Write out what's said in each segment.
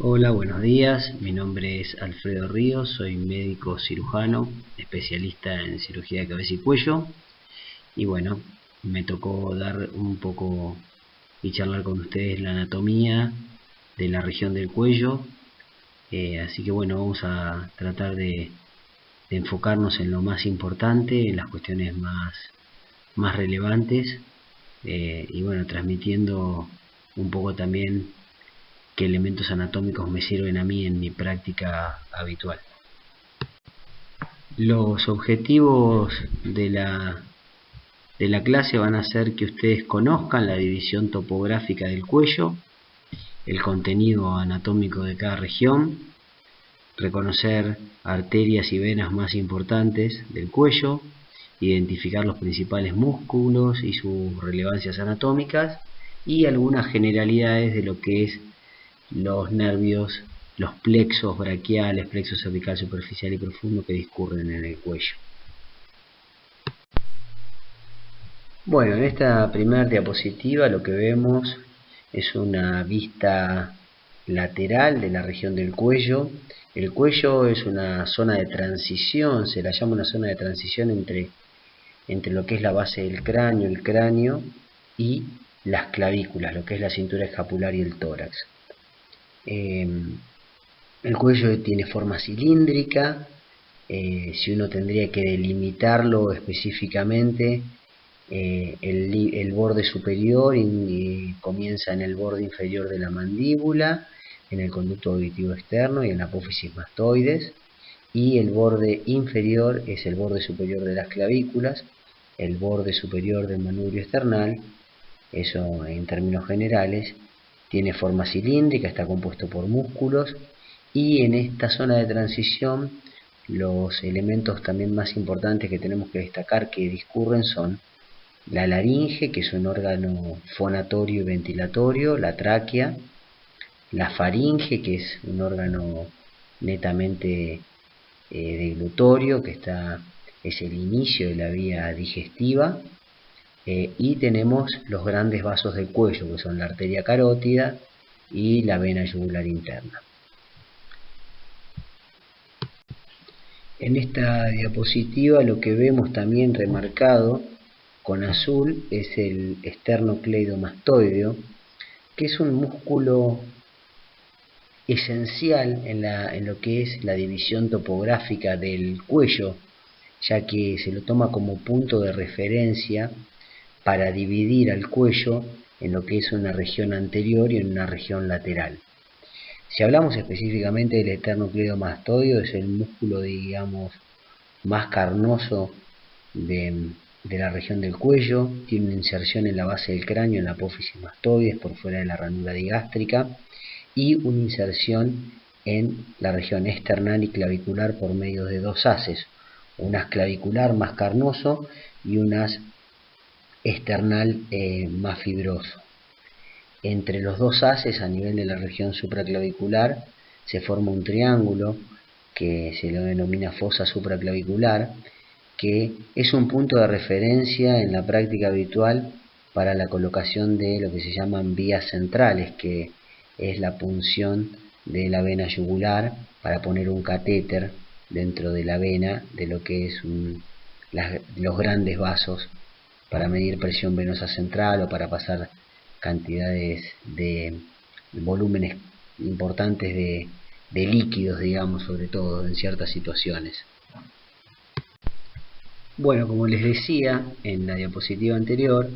Hola, buenos días. Mi nombre es Alfredo Ríos, soy médico cirujano, especialista en cirugía de cabeza y cuello. Y bueno, me tocó dar un poco y charlar con ustedes la anatomía de la región del cuello. Así que bueno, vamos a tratar de enfocarnos en lo más importante, en las cuestiones más relevantes. Y bueno, transmitiendo un poco también qué elementos anatómicos me sirven a mí en mi práctica habitual. Los objetivos de la clase van a ser que ustedes conozcan la división topográfica del cuello, el contenido anatómico de cada región, reconocer arterias y venas más importantes del cuello, identificar los principales músculos y sus relevancias anatómicas y algunas generalidades de lo que es los nervios, los plexos braquiales, plexo cervical superficial y profundo que discurren en el cuello. Bueno, en esta primera diapositiva lo que vemos es una vista lateral de la región del cuello. El cuello es una zona de transición, se la llama una zona de transición entre lo que es la base del cráneo, el cráneo y las clavículas, lo que es la cintura escapular y el tórax. El cuello tiene forma cilíndrica. Si uno tendría que delimitarlo específicamente, el borde superior comienza en el borde inferior de la mandíbula, en el conducto auditivo externo y en la apófisis mastoides, y el borde inferior es el borde superior de las clavículas, el borde superior del manubrio esternal. Eso en términos generales. Tiene forma cilíndrica, está compuesto por músculos, y en esta zona de transición los elementos también más importantes que tenemos que destacar que discurren son la laringe, que es un órgano fonatorio y ventilatorio, la tráquea, la faringe, que es un órgano netamente deglutorio, que es el inicio de la vía digestiva. Y tenemos los grandes vasos del cuello, que son la arteria carótida y la vena yugular interna. En esta diapositiva lo que vemos también remarcado con azul es el esternocleidomastoideo, que es un músculo esencial en lo que es la división topográfica del cuello, ya que se lo toma como punto de referencia para dividir al cuello en lo que es una región anterior y en una región lateral. Si hablamos específicamente del esternocleidomastoideo, es el músculo, digamos, más carnoso de la región del cuello. Tiene una inserción en la base del cráneo, en la apófisis mastoides, por fuera de la ranura digástrica, y una inserción en la región esternal y clavicular por medio de dos haces, un haz clavicular más carnoso y un haz esternal más fibroso. Entre los dos haces, a nivel de la región supraclavicular, se forma un triángulo que se lo denomina fosa supraclavicular, que es un punto de referencia en la práctica habitual para la colocación de lo que se llaman vías centrales, que es la punción de la vena yugular para poner un catéter dentro de la vena de lo que es los grandes vasos para medir presión venosa central o para pasar cantidades de volúmenes importantes de líquidos, digamos, sobre todo en ciertas situaciones. Bueno, como les decía en la diapositiva anterior,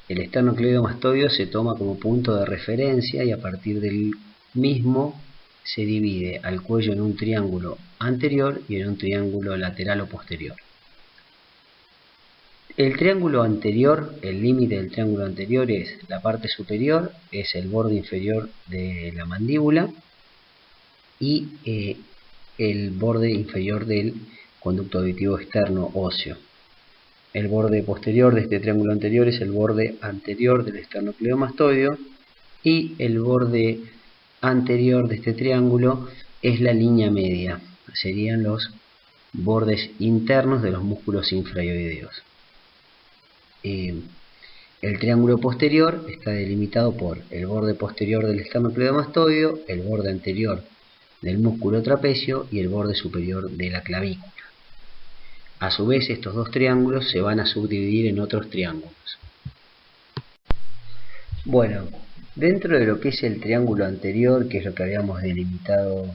el esternocleidomastoideo se toma como punto de referencia y a partir del mismo se divide al cuello en un triángulo anterior y en un triángulo lateral o posterior. El triángulo anterior, el límite del triángulo anterior es la parte superior, es el borde inferior de la mandíbula y el borde inferior del conducto auditivo externo óseo. El borde posterior de este triángulo anterior es el borde anterior del esternocleidomastoideo y el borde anterior de este triángulo es la línea media, serían los bordes internos de los músculos infraoideos. El El triángulo posterior está delimitado por el borde posterior del esternocleidomastoideo, el borde anterior del músculo trapecio y el borde superior de la clavícula. A su vez, estos dos triángulos se van a subdividir en otros triángulos. Bueno, dentro de lo que es el triángulo anterior, que es lo que habíamos delimitado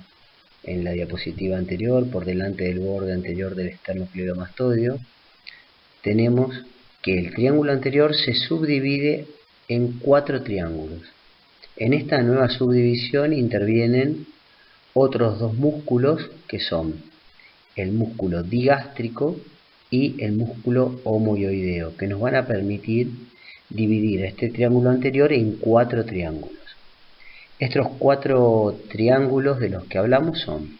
en la diapositiva anterior, por delante del borde anterior del esternocleidomastoideo, tenemos que el triángulo anterior se subdivide en 4 triángulos. En esta nueva subdivisión intervienen otros dos músculos que son el músculo digástrico y el músculo homoioideo, que nos van a permitir dividir este triángulo anterior en 4 triángulos. Estos 4 triángulos de los que hablamos son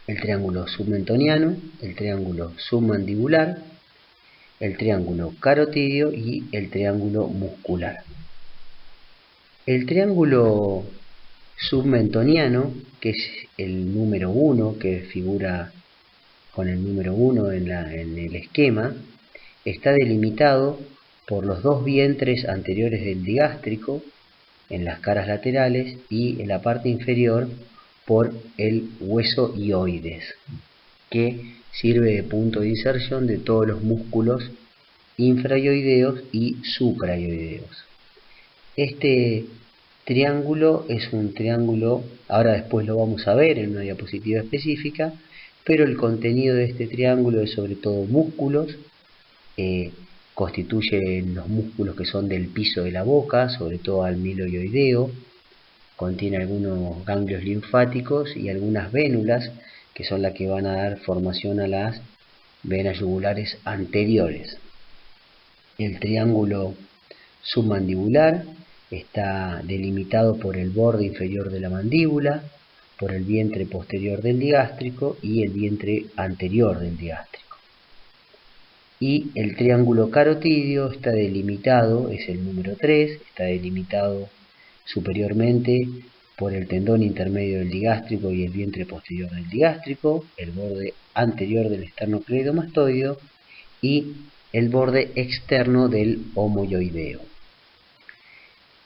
el triángulo submentoniano, el triángulo submandibular, el triángulo carotidio y el triángulo muscular. El triángulo submentoniano, que es el número 1, que figura con el número 1 en el esquema, está delimitado por los dos vientres anteriores del digástrico en las caras laterales y en la parte inferior por el hueso ioides, que sirve de punto de inserción de todos los músculos infraioideos y supraioideos. Este triángulo es un triángulo, ahora después lo vamos a ver en una diapositiva específica, pero el contenido de este triángulo es sobre todo músculos, constituye los músculos que son del piso de la boca, sobre todo al miloioideo, contiene algunos ganglios linfáticos y algunas vénulas que son las que van a dar formación a las venas yugulares anteriores. El triángulo submandibular está delimitado por el borde inferior de la mandíbula, por el vientre posterior del digástrico y el vientre anterior del digástrico. Y el triángulo carotidio está delimitado, es el número 3, está delimitado superiormente por el tendón intermedio del digástrico y el vientre posterior del digástrico, el borde anterior del esternocleidomastoideo y el borde externo del homoioideo.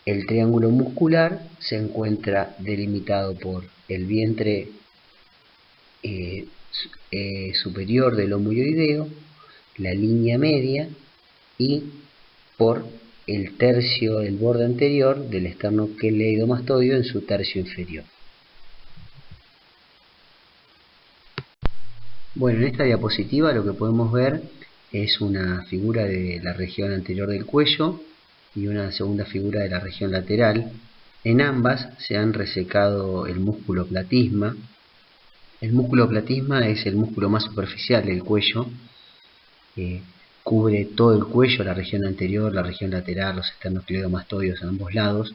El triángulo muscular se encuentra delimitado por el vientre superior del homoioideo, la línea media y por el tercio del borde anterior del esternocleidomastoideo en su tercio inferior. Bueno, en esta diapositiva lo que podemos ver es una figura de la región anterior del cuello y una segunda figura de la región lateral. En ambas se han resecado el músculo platisma. El músculo platisma es el músculo más superficial del cuello, cubre todo el cuello, la región anterior, la región lateral, los esternocleidomastoideos a ambos lados,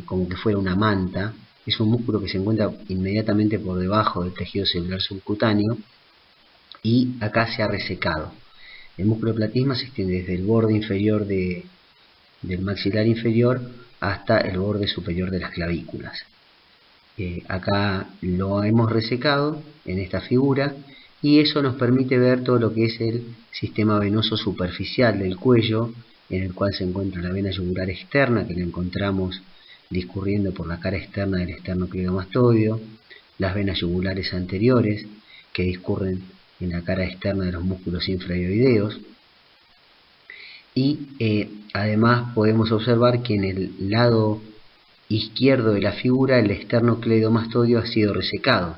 como que fuera una manta. Es un músculo que se encuentra inmediatamente por debajo del tejido celular subcutáneo y acá se ha resecado. El músculo platisma se extiende desde el borde inferior del maxilar inferior hasta el borde superior de las clavículas. Acá lo hemos resecado en esta figura y eso nos permite ver todo lo que es el sistema venoso superficial del cuello, en el cual se encuentra la vena yugular externa, que la encontramos discurriendo por la cara externa del esternocleidomastoideo, las venas yugulares anteriores, que discurren en la cara externa de los músculos infraioideos, y además podemos observar que en el lado izquierdo de la figura el esternocleidomastoideo ha sido resecado.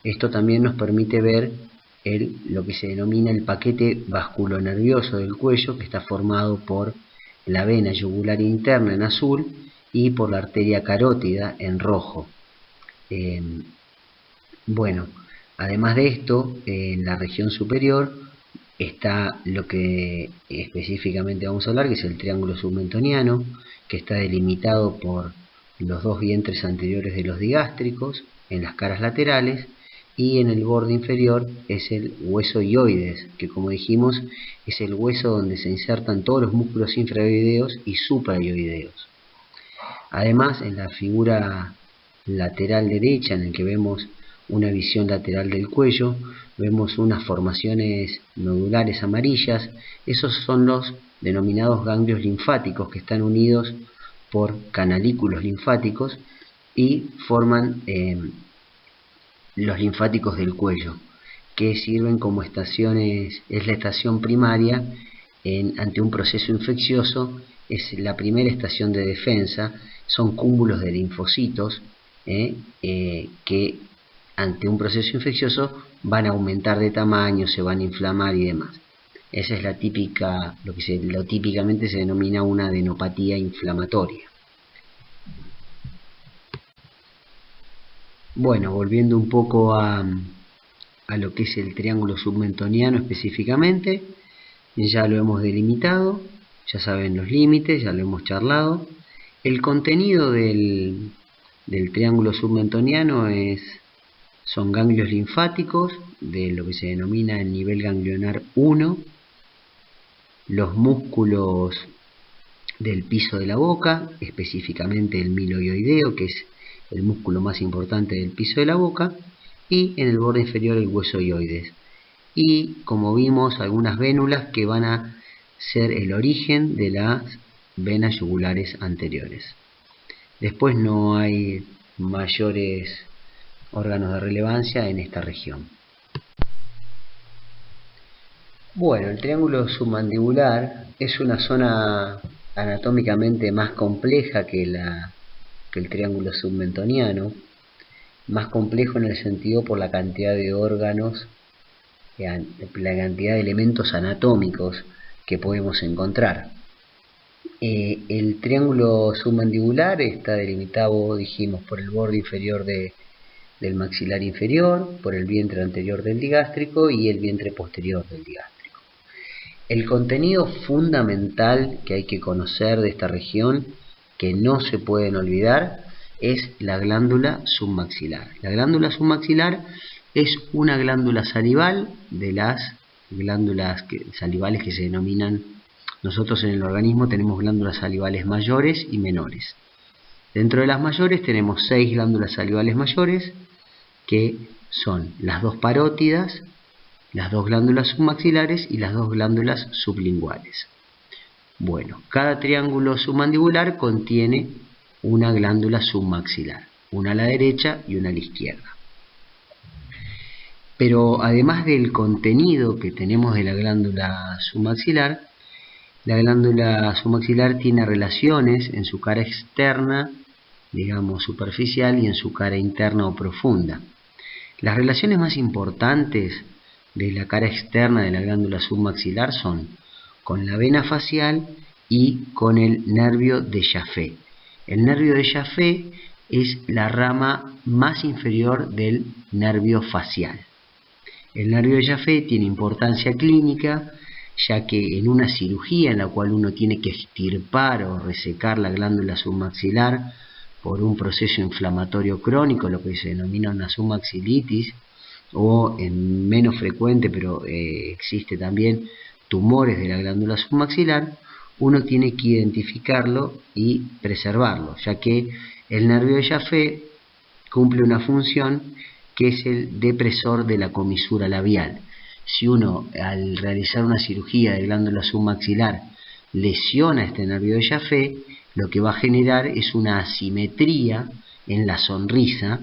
Esto también nos permite ver lo que se denomina el paquete vasculonervioso del cuello, que está formado por la vena yugular interna en azul y por la arteria carótida en rojo. Bueno, además de esto, en la región superior está lo que específicamente vamos a hablar, que es el triángulo submentoniano, que está delimitado por los dos vientres anteriores de los digástricos en las caras laterales, y en el borde inferior es el hueso ioides, que como dijimos es el hueso donde se insertan todos los músculos infraioideos y supraioideos. Además, en la figura lateral derecha, en el que vemos una visión lateral del cuello, vemos unas formaciones nodulares amarillas. Esos son los denominados ganglios linfáticos, que están unidos por canalículos linfáticos y forman los linfáticos del cuello, que sirven como estaciones. Es la estación primaria ante un proceso infeccioso, es la primera estación de defensa. Son cúmulos de linfocitos que ante un proceso infeccioso van a aumentar de tamaño, se van a inflamar y demás. Esa es la típica, lo típicamente se denomina una adenopatía inflamatoria. Bueno, volviendo un poco a lo que es el triángulo submentoniano específicamente, ya lo hemos delimitado, ya saben los límites, ya lo hemos charlado. El contenido del triángulo submentoniano son ganglios linfáticos de lo que se denomina el nivel ganglionar 1, los músculos del piso de la boca, específicamente el miloioideo, que es el músculo más importante del piso de la boca, y en el borde inferior el hueso hioides. Y como vimos, algunas vénulas que van a ser el origen de las venas yugulares anteriores. Después no hay mayores órganos de relevancia en esta región. Bueno, el triángulo submandibular es una zona anatómicamente más compleja que el triángulo submentoniano, más complejo en el sentido por la cantidad de órganos, la cantidad de elementos anatómicos que podemos encontrar. El triángulo submandibular está delimitado, dijimos, por el borde inferior del maxilar inferior, por el vientre anterior del digástrico y el vientre posterior del digástrico. El contenido fundamental que hay que conocer de esta región, que no se pueden olvidar, es la glándula submaxilar. La glándula submaxilar es una glándula salival de las glándulas salivales que se denominan. Nosotros en el organismo tenemos glándulas salivales mayores y menores. Dentro de las mayores tenemos 6 glándulas salivales mayores, que son las 2 parótidas, las 2 glándulas submaxilares y las 2 glándulas sublinguales. Bueno, cada triángulo submandibular contiene una glándula submaxilar, una a la derecha y una a la izquierda. Pero además del contenido que tenemos de la glándula submaxilar tiene relaciones en su cara externa, digamos superficial, y en su cara interna o profunda. Las relaciones más importantes de la cara externa de la glándula submaxilar son con la vena facial y con el nervio de Jaffe. El nervio de Jaffe es la rama más inferior del nervio facial. El nervio de Jaffe tiene importancia clínica, ya que en una cirugía en la cual uno tiene que extirpar o resecar la glándula submaxilar por un proceso inflamatorio crónico, lo que se denomina una submaxilitis, o en menos frecuente, pero existe también, tumores de la glándula submaxilar, uno tiene que identificarlo y preservarlo, ya que el nervio de Jaffe cumple una función que es el depresor de la comisura labial. Si uno, al realizar una cirugía de glándula submaxilar, lesiona este nervio de Jaffe, lo que va a generar es una asimetría en la sonrisa,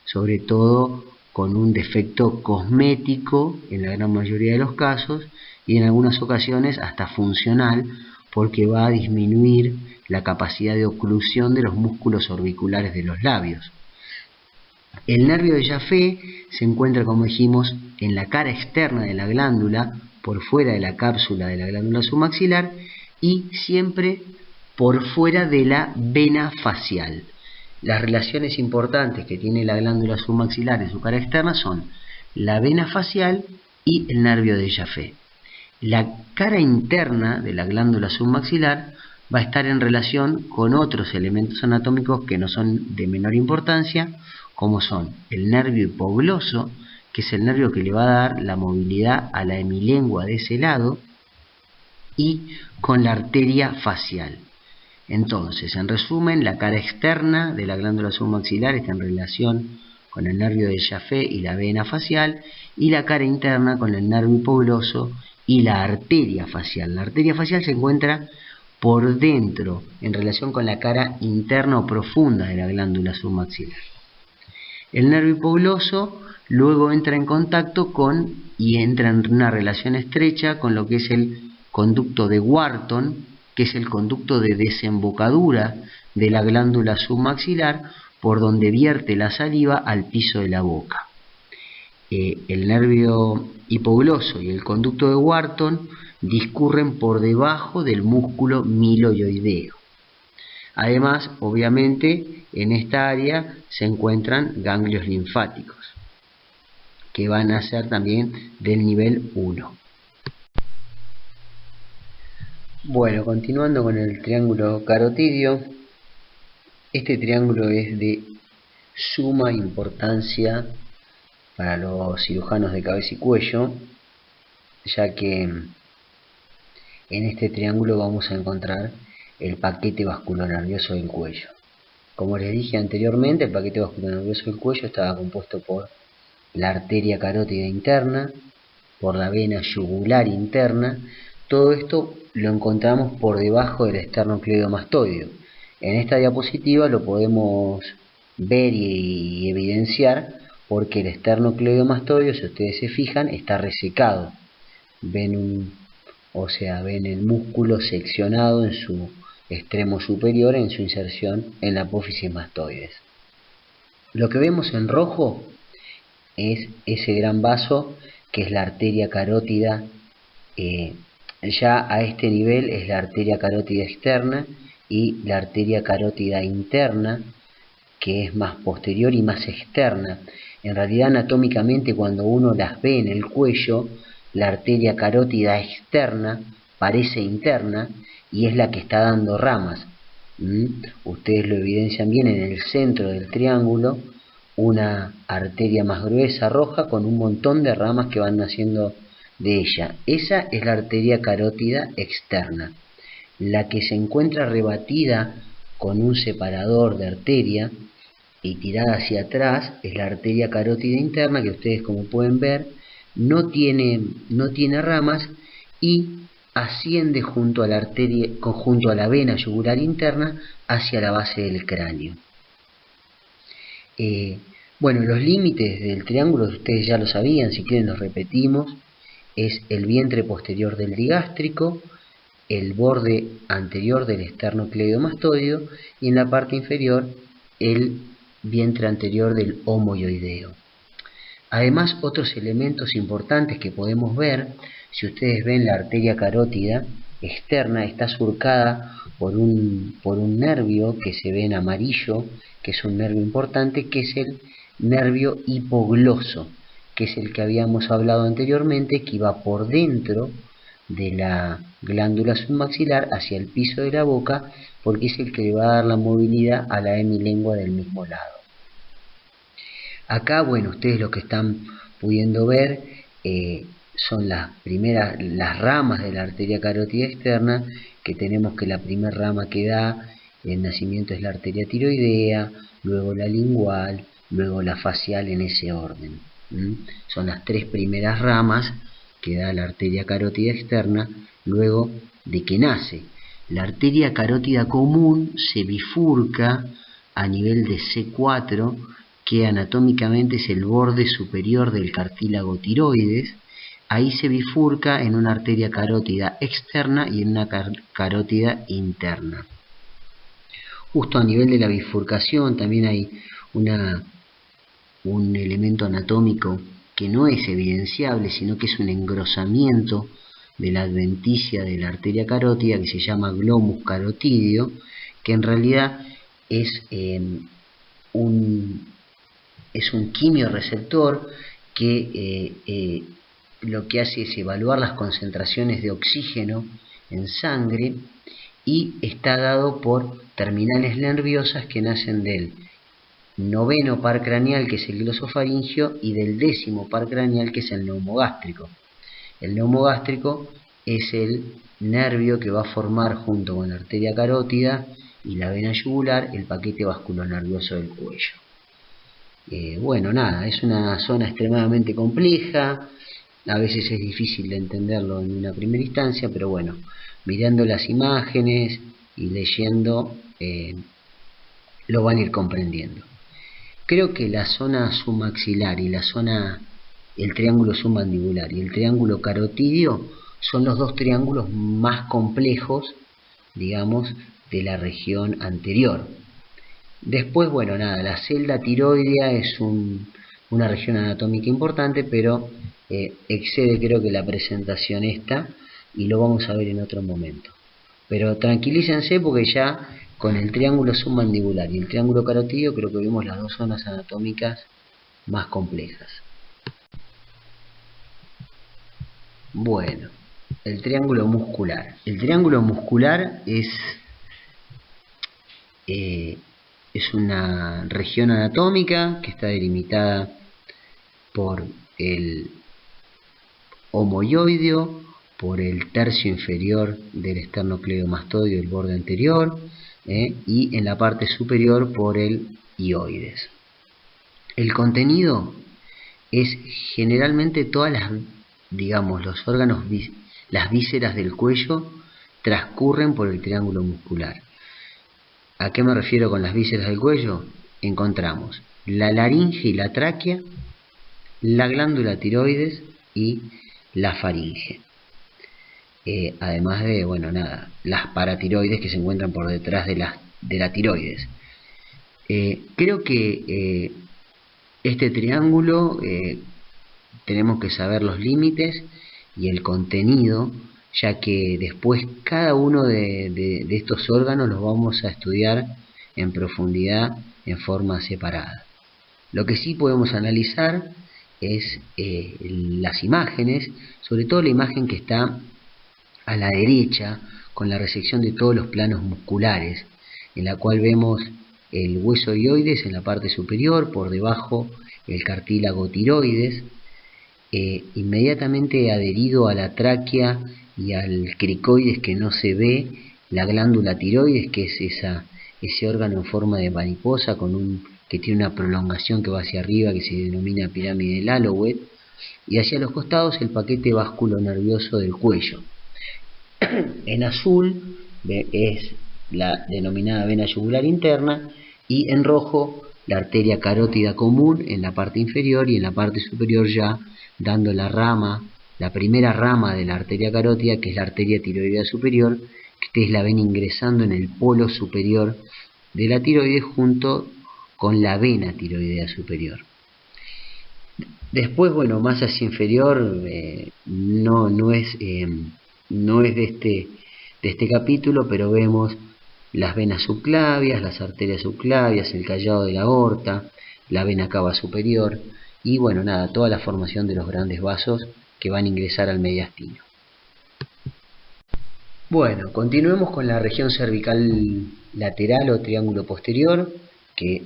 sobre todo con un defecto cosmético en la gran mayoría de los casos, y en algunas ocasiones hasta funcional, porque va a disminuir la capacidad de oclusión de los músculos orbiculares de los labios. El nervio de Jaffe se encuentra, como dijimos, en la cara externa de la glándula, por fuera de la cápsula de la glándula submaxilar, y siempre por fuera de la vena facial. Las relaciones importantes que tiene la glándula submaxilar en su cara externa son la vena facial y el nervio de Jaffe. La cara interna de la glándula submaxilar va a estar en relación con otros elementos anatómicos que no son de menor importancia, como son el nervio hipogloso, que es el nervio que le va a dar la movilidad a la hemilengua de ese lado, y con la arteria facial. Entonces, en resumen, la cara externa de la glándula submaxilar está en relación con el nervio del Jaffe y la vena facial, y la cara interna con el nervio hipogloso y la arteria facial. La arteria facial se encuentra por dentro, en relación con la cara interna o profunda de la glándula submaxilar. El nervio hipogloso luego entra en contacto con y entra en una relación estrecha con lo que es el conducto de Wharton, que es el conducto de desembocadura de la glándula submaxilar por donde vierte la saliva al piso de la boca. El nervio hipogloso y el conducto de Wharton discurren por debajo del músculo miloioideo. Además, obviamente, en esta área se encuentran ganglios linfáticos, que van a ser también del nivel 1. Bueno, continuando con el triángulo carotidio, este triángulo es de suma importancia para los cirujanos de cabeza y cuello, ya que en este triángulo vamos a encontrar el paquete vasculonervioso del cuello. Como les dije anteriormente, el paquete vasculonervioso del cuello estaba compuesto por la arteria carótida interna, por la vena yugular interna. Todo esto lo encontramos por debajo del esternocleidomastoideo. En esta diapositiva lo podemos ver y evidenciar porque el esternocleidomastoideo, si ustedes se fijan, está resecado. Ven el músculo seccionado en su extremo superior en su inserción en la apófisis mastoides. Lo que vemos en rojo es ese gran vaso que es la arteria carótida. Ya a este nivel es la arteria carótida externa y la arteria carótida interna, que es más posterior y más externa. En realidad, anatómicamente, cuando uno las ve en el cuello, la arteria carótida externa parece interna y es la que está dando ramas. Ustedes lo evidencian bien en el centro del triángulo, una arteria más gruesa roja con un montón de ramas que van naciendo de ella. Esa es la arteria carótida externa. La que se encuentra rebatida con un separador de arteria y tirada hacia atrás es la arteria carótida interna, que ustedes, como pueden ver, no tiene ramas y asciende junto a la vena yugular interna hacia la base del cráneo. Bueno, los límites del triángulo ustedes ya lo sabían, si quieren los repetimos. Es el vientre posterior del digástrico, el borde anterior del esternocleidomastoideo y en la parte inferior el vientre anterior del homoioideo. Además, otros elementos importantes que podemos ver, si ustedes ven, la arteria carótida externa está surcada por un nervio que se ve en amarillo, que es un nervio importante, que es el nervio hipogloso, que es el que habíamos hablado anteriormente, que iba por dentro de la glándula submaxilar hacia el piso de la boca, porque es el que le va a dar la movilidad a la hemilengua del mismo lado. Acá, bueno, ustedes lo que están pudiendo ver son las ramas de la arteria carótida externa, que tenemos que la primera rama que da el nacimiento es la arteria tiroidea, luego la lingual, luego la facial, en ese orden. Son las tres primeras ramas que da la arteria carótida externa luego de que nace. La arteria carótida común se bifurca a nivel de C4, que anatómicamente es el borde superior del cartílago tiroides. Ahí se bifurca en una arteria carótida externa y en una carótida interna. Justo a nivel de la bifurcación también hay un elemento anatómico que no es evidenciable, sino que es un engrosamiento de la adventicia de la arteria carótida, que se llama glomus carotidio, que en realidad es un quimioreceptor que lo que hace es evaluar las concentraciones de oxígeno en sangre y está dado por terminales nerviosas que nacen del noveno par craneal, que es el glosofaringio, y del décimo par craneal, que es el neumogástrico. El neumogástrico es el nervio que va a formar, junto con la arteria carótida y la vena yugular, el paquete vasculonervioso del cuello. Bueno, nada, es una zona extremadamente compleja, a veces es difícil de entenderlo en una primera instancia, pero bueno, mirando las imágenes y leyendo lo van a ir comprendiendo. Creo que la zona submaxilar y el triángulo submandibular y el triángulo carotidio son los dos triángulos más complejos, digamos, de la región anterior. Después, bueno, nada, la celda tiroidea es una región anatómica importante, pero excede creo que la presentación esta y lo vamos a ver en otro momento. Pero tranquilícense porque ya con el triángulo submandibular y el triángulo carotidio creo que vimos las dos zonas anatómicas más complejas. Bueno, el triángulo muscular. El triángulo muscular es una región anatómica que está delimitada por el homoioideo, por el tercio inferior del esternocleidomastoideo, el borde anterior, y en la parte superior por el hioides. El contenido es generalmente los órganos, las vísceras del cuello transcurren por el triángulo muscular. ¿A qué me refiero con las vísceras del cuello? Encontramos la laringe y la tráquea, la glándula tiroides y la faringe. Además de, las paratiroides que se encuentran por detrás de la tiroides. Creo que este triángulo tenemos que saber los límites y el contenido, ya que después cada uno de estos órganos los vamos a estudiar en profundidad en forma separada. Lo que sí podemos analizar es las imágenes, sobre todo la imagen que está a la derecha, con la resección de todos los planos musculares, en la cual vemos el hueso hioides en la parte superior, por debajo el cartílago tiroides, inmediatamente adherido a la tráquea y al cricoides que no se ve, la glándula tiroides, que es ese órgano en forma de mariposa que tiene una prolongación que va hacia arriba, que se denomina pirámide de Lalloway, y hacia los costados el paquete vasculonervioso del cuello. En azul es la denominada vena yugular interna y en rojo la arteria carótida común en la parte inferior y en la parte superior ya dando la primera rama de la arteria carótida, que es la arteria tiroidea superior, que ustedes la ven ingresando en el polo superior de la tiroides junto con la vena tiroidea superior. Después, más hacia inferior, no es de este capítulo, pero vemos las venas subclavias, las arterias subclavias, el callado de la aorta, la vena cava superior y toda la formación de los grandes vasos que van a ingresar al mediastino. Bueno, continuemos con la región cervical lateral o triángulo posterior, que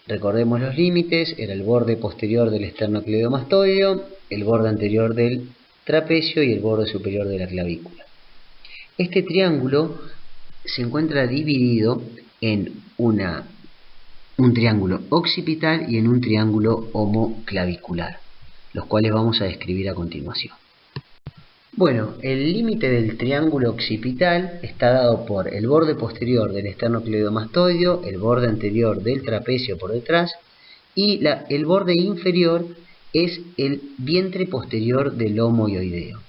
recordemos los límites, era el borde posterior del esternocleidomastoideo, el borde anterior del trapecio y el borde superior de la clavícula. Este triángulo se encuentra dividido en un triángulo occipital y en un triángulo homoclavicular, los cuales vamos a describir a continuación. Bueno, el límite del triángulo occipital está dado por el borde posterior del esternocleidomastoideo, el borde anterior del trapecio por detrás y el borde inferior es el vientre posterior del lomo hioideo.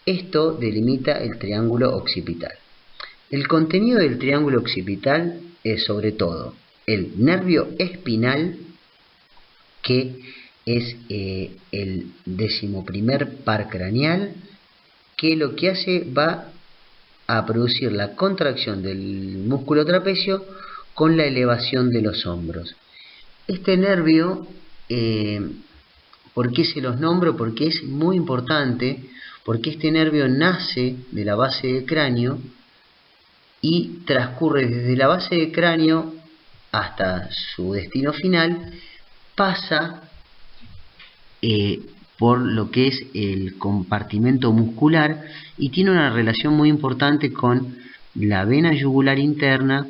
Esto delimita el triángulo occipital. El contenido del triángulo occipital es sobre todo el nervio espinal, que es el 11º par craneal, que lo que hace va a producir la contracción del músculo trapecio con la elevación de los hombros. Este nervio, ¿por qué se los nombro? Porque es muy importante, porque este nervio nace de la base del cráneo y transcurre desde la base del cráneo hasta su destino final, pasa por lo que es el compartimento muscular y tiene una relación muy importante con la vena yugular interna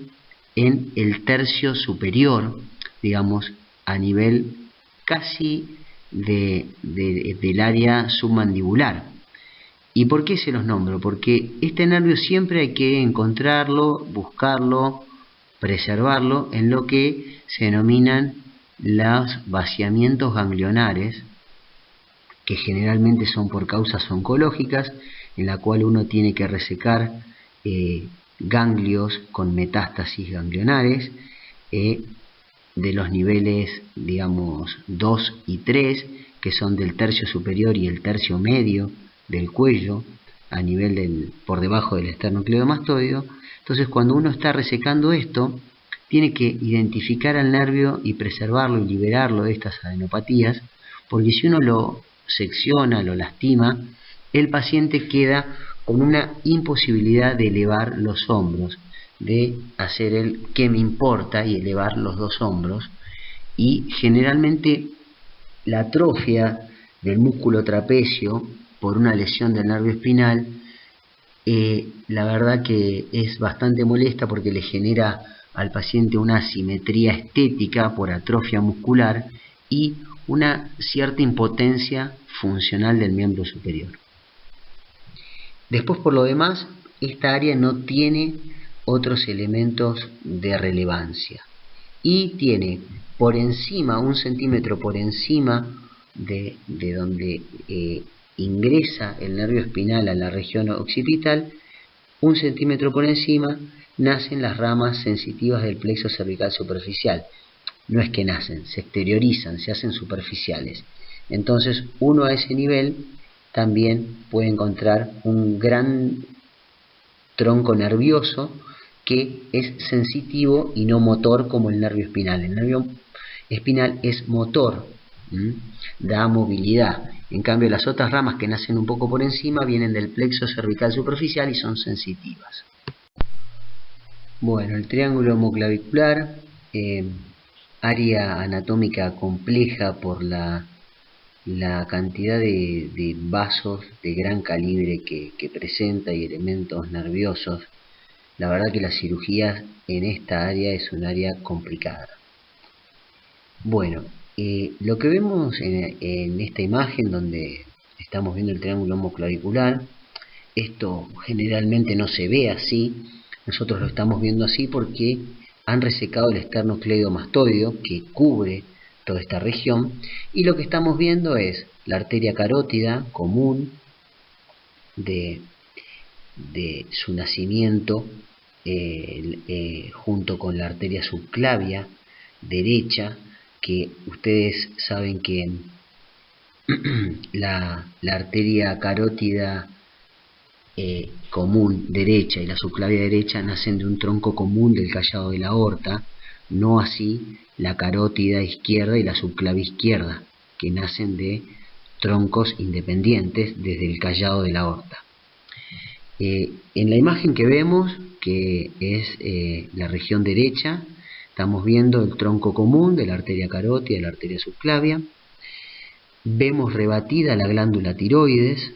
en el tercio superior, digamos, a nivel casi del área submandibular. ¿Y por qué se los nombro? Porque este nervio siempre hay que encontrarlo, buscarlo, preservarlo en lo que se denominan los vaciamientos ganglionares, que generalmente son por causas oncológicas, en la cual uno tiene que resecar ganglios con metástasis ganglionares de los niveles, digamos, 2 y 3, que son del tercio superior y el tercio medio del cuello, a nivel por debajo del esternocleidomastoideo. Entonces, cuando uno está resecando esto, tiene que identificar al nervio y preservarlo y liberarlo de estas adenopatías, porque si uno lo secciona, lo lastima, el paciente queda con una imposibilidad de elevar los hombros, de hacer el "qué me importa" y elevar los dos hombros, y generalmente la atrofia del músculo trapecio por una lesión del nervio espinal, la verdad que es bastante molesta porque le genera al paciente una asimetría estética por atrofia muscular y una cierta impotencia funcional del miembro superior. Después, por lo demás, esta área no tiene otros elementos de relevancia y tiene por encima, 1 centímetro por encima de donde ingresa el nervio espinal a la región occipital, 1 centímetro por encima nacen las ramas sensitivas del plexo cervical superficial. No es que nacen, se exteriorizan, se hacen superficiales. Entonces, uno a ese nivel también puede encontrar un gran tronco nervioso que es sensitivo y no motor como el nervio espinal. El nervio espinal es motor, da movilidad. En cambio, las otras ramas que nacen un poco por encima vienen del plexo cervical superficial y son sensitivas. Bueno, el triángulo homoclavicular, área anatómica compleja por la cantidad de vasos de gran calibre que presenta y elementos nerviosos. La verdad que la cirugía en esta área es un área complicada. Bueno, lo que vemos en esta imagen donde estamos viendo el triángulo homoclavicular, esto generalmente no se ve así, nosotros lo estamos viendo así porque han resecado el esternocleidomastoideo que cubre toda esta región, y lo que estamos viendo es la arteria carótida común de su nacimiento junto con la arteria subclavia derecha, que ustedes saben que la arteria carótida común derecha y la subclavia derecha nacen de un tronco común del callado de la aorta, no así la carótida izquierda y la subclavia izquierda, que nacen de troncos independientes desde el callado de la aorta. En la imagen que vemos, que es la región derecha, estamos viendo el tronco común de la arteria carótida y la arteria subclavia. Vemos rebatida la glándula tiroides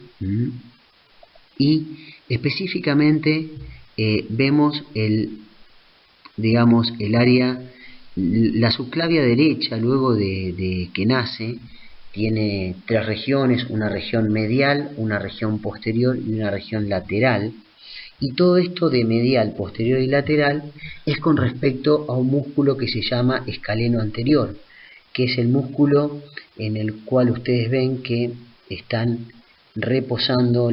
y específicamente vemos el área, la subclavia derecha, luego de que nace, tiene 3 regiones, una región medial, una región posterior y una región lateral. Y todo esto de medial, posterior y lateral es con respecto a un músculo que se llama escaleno anterior, que es el músculo en el cual ustedes ven que están reposando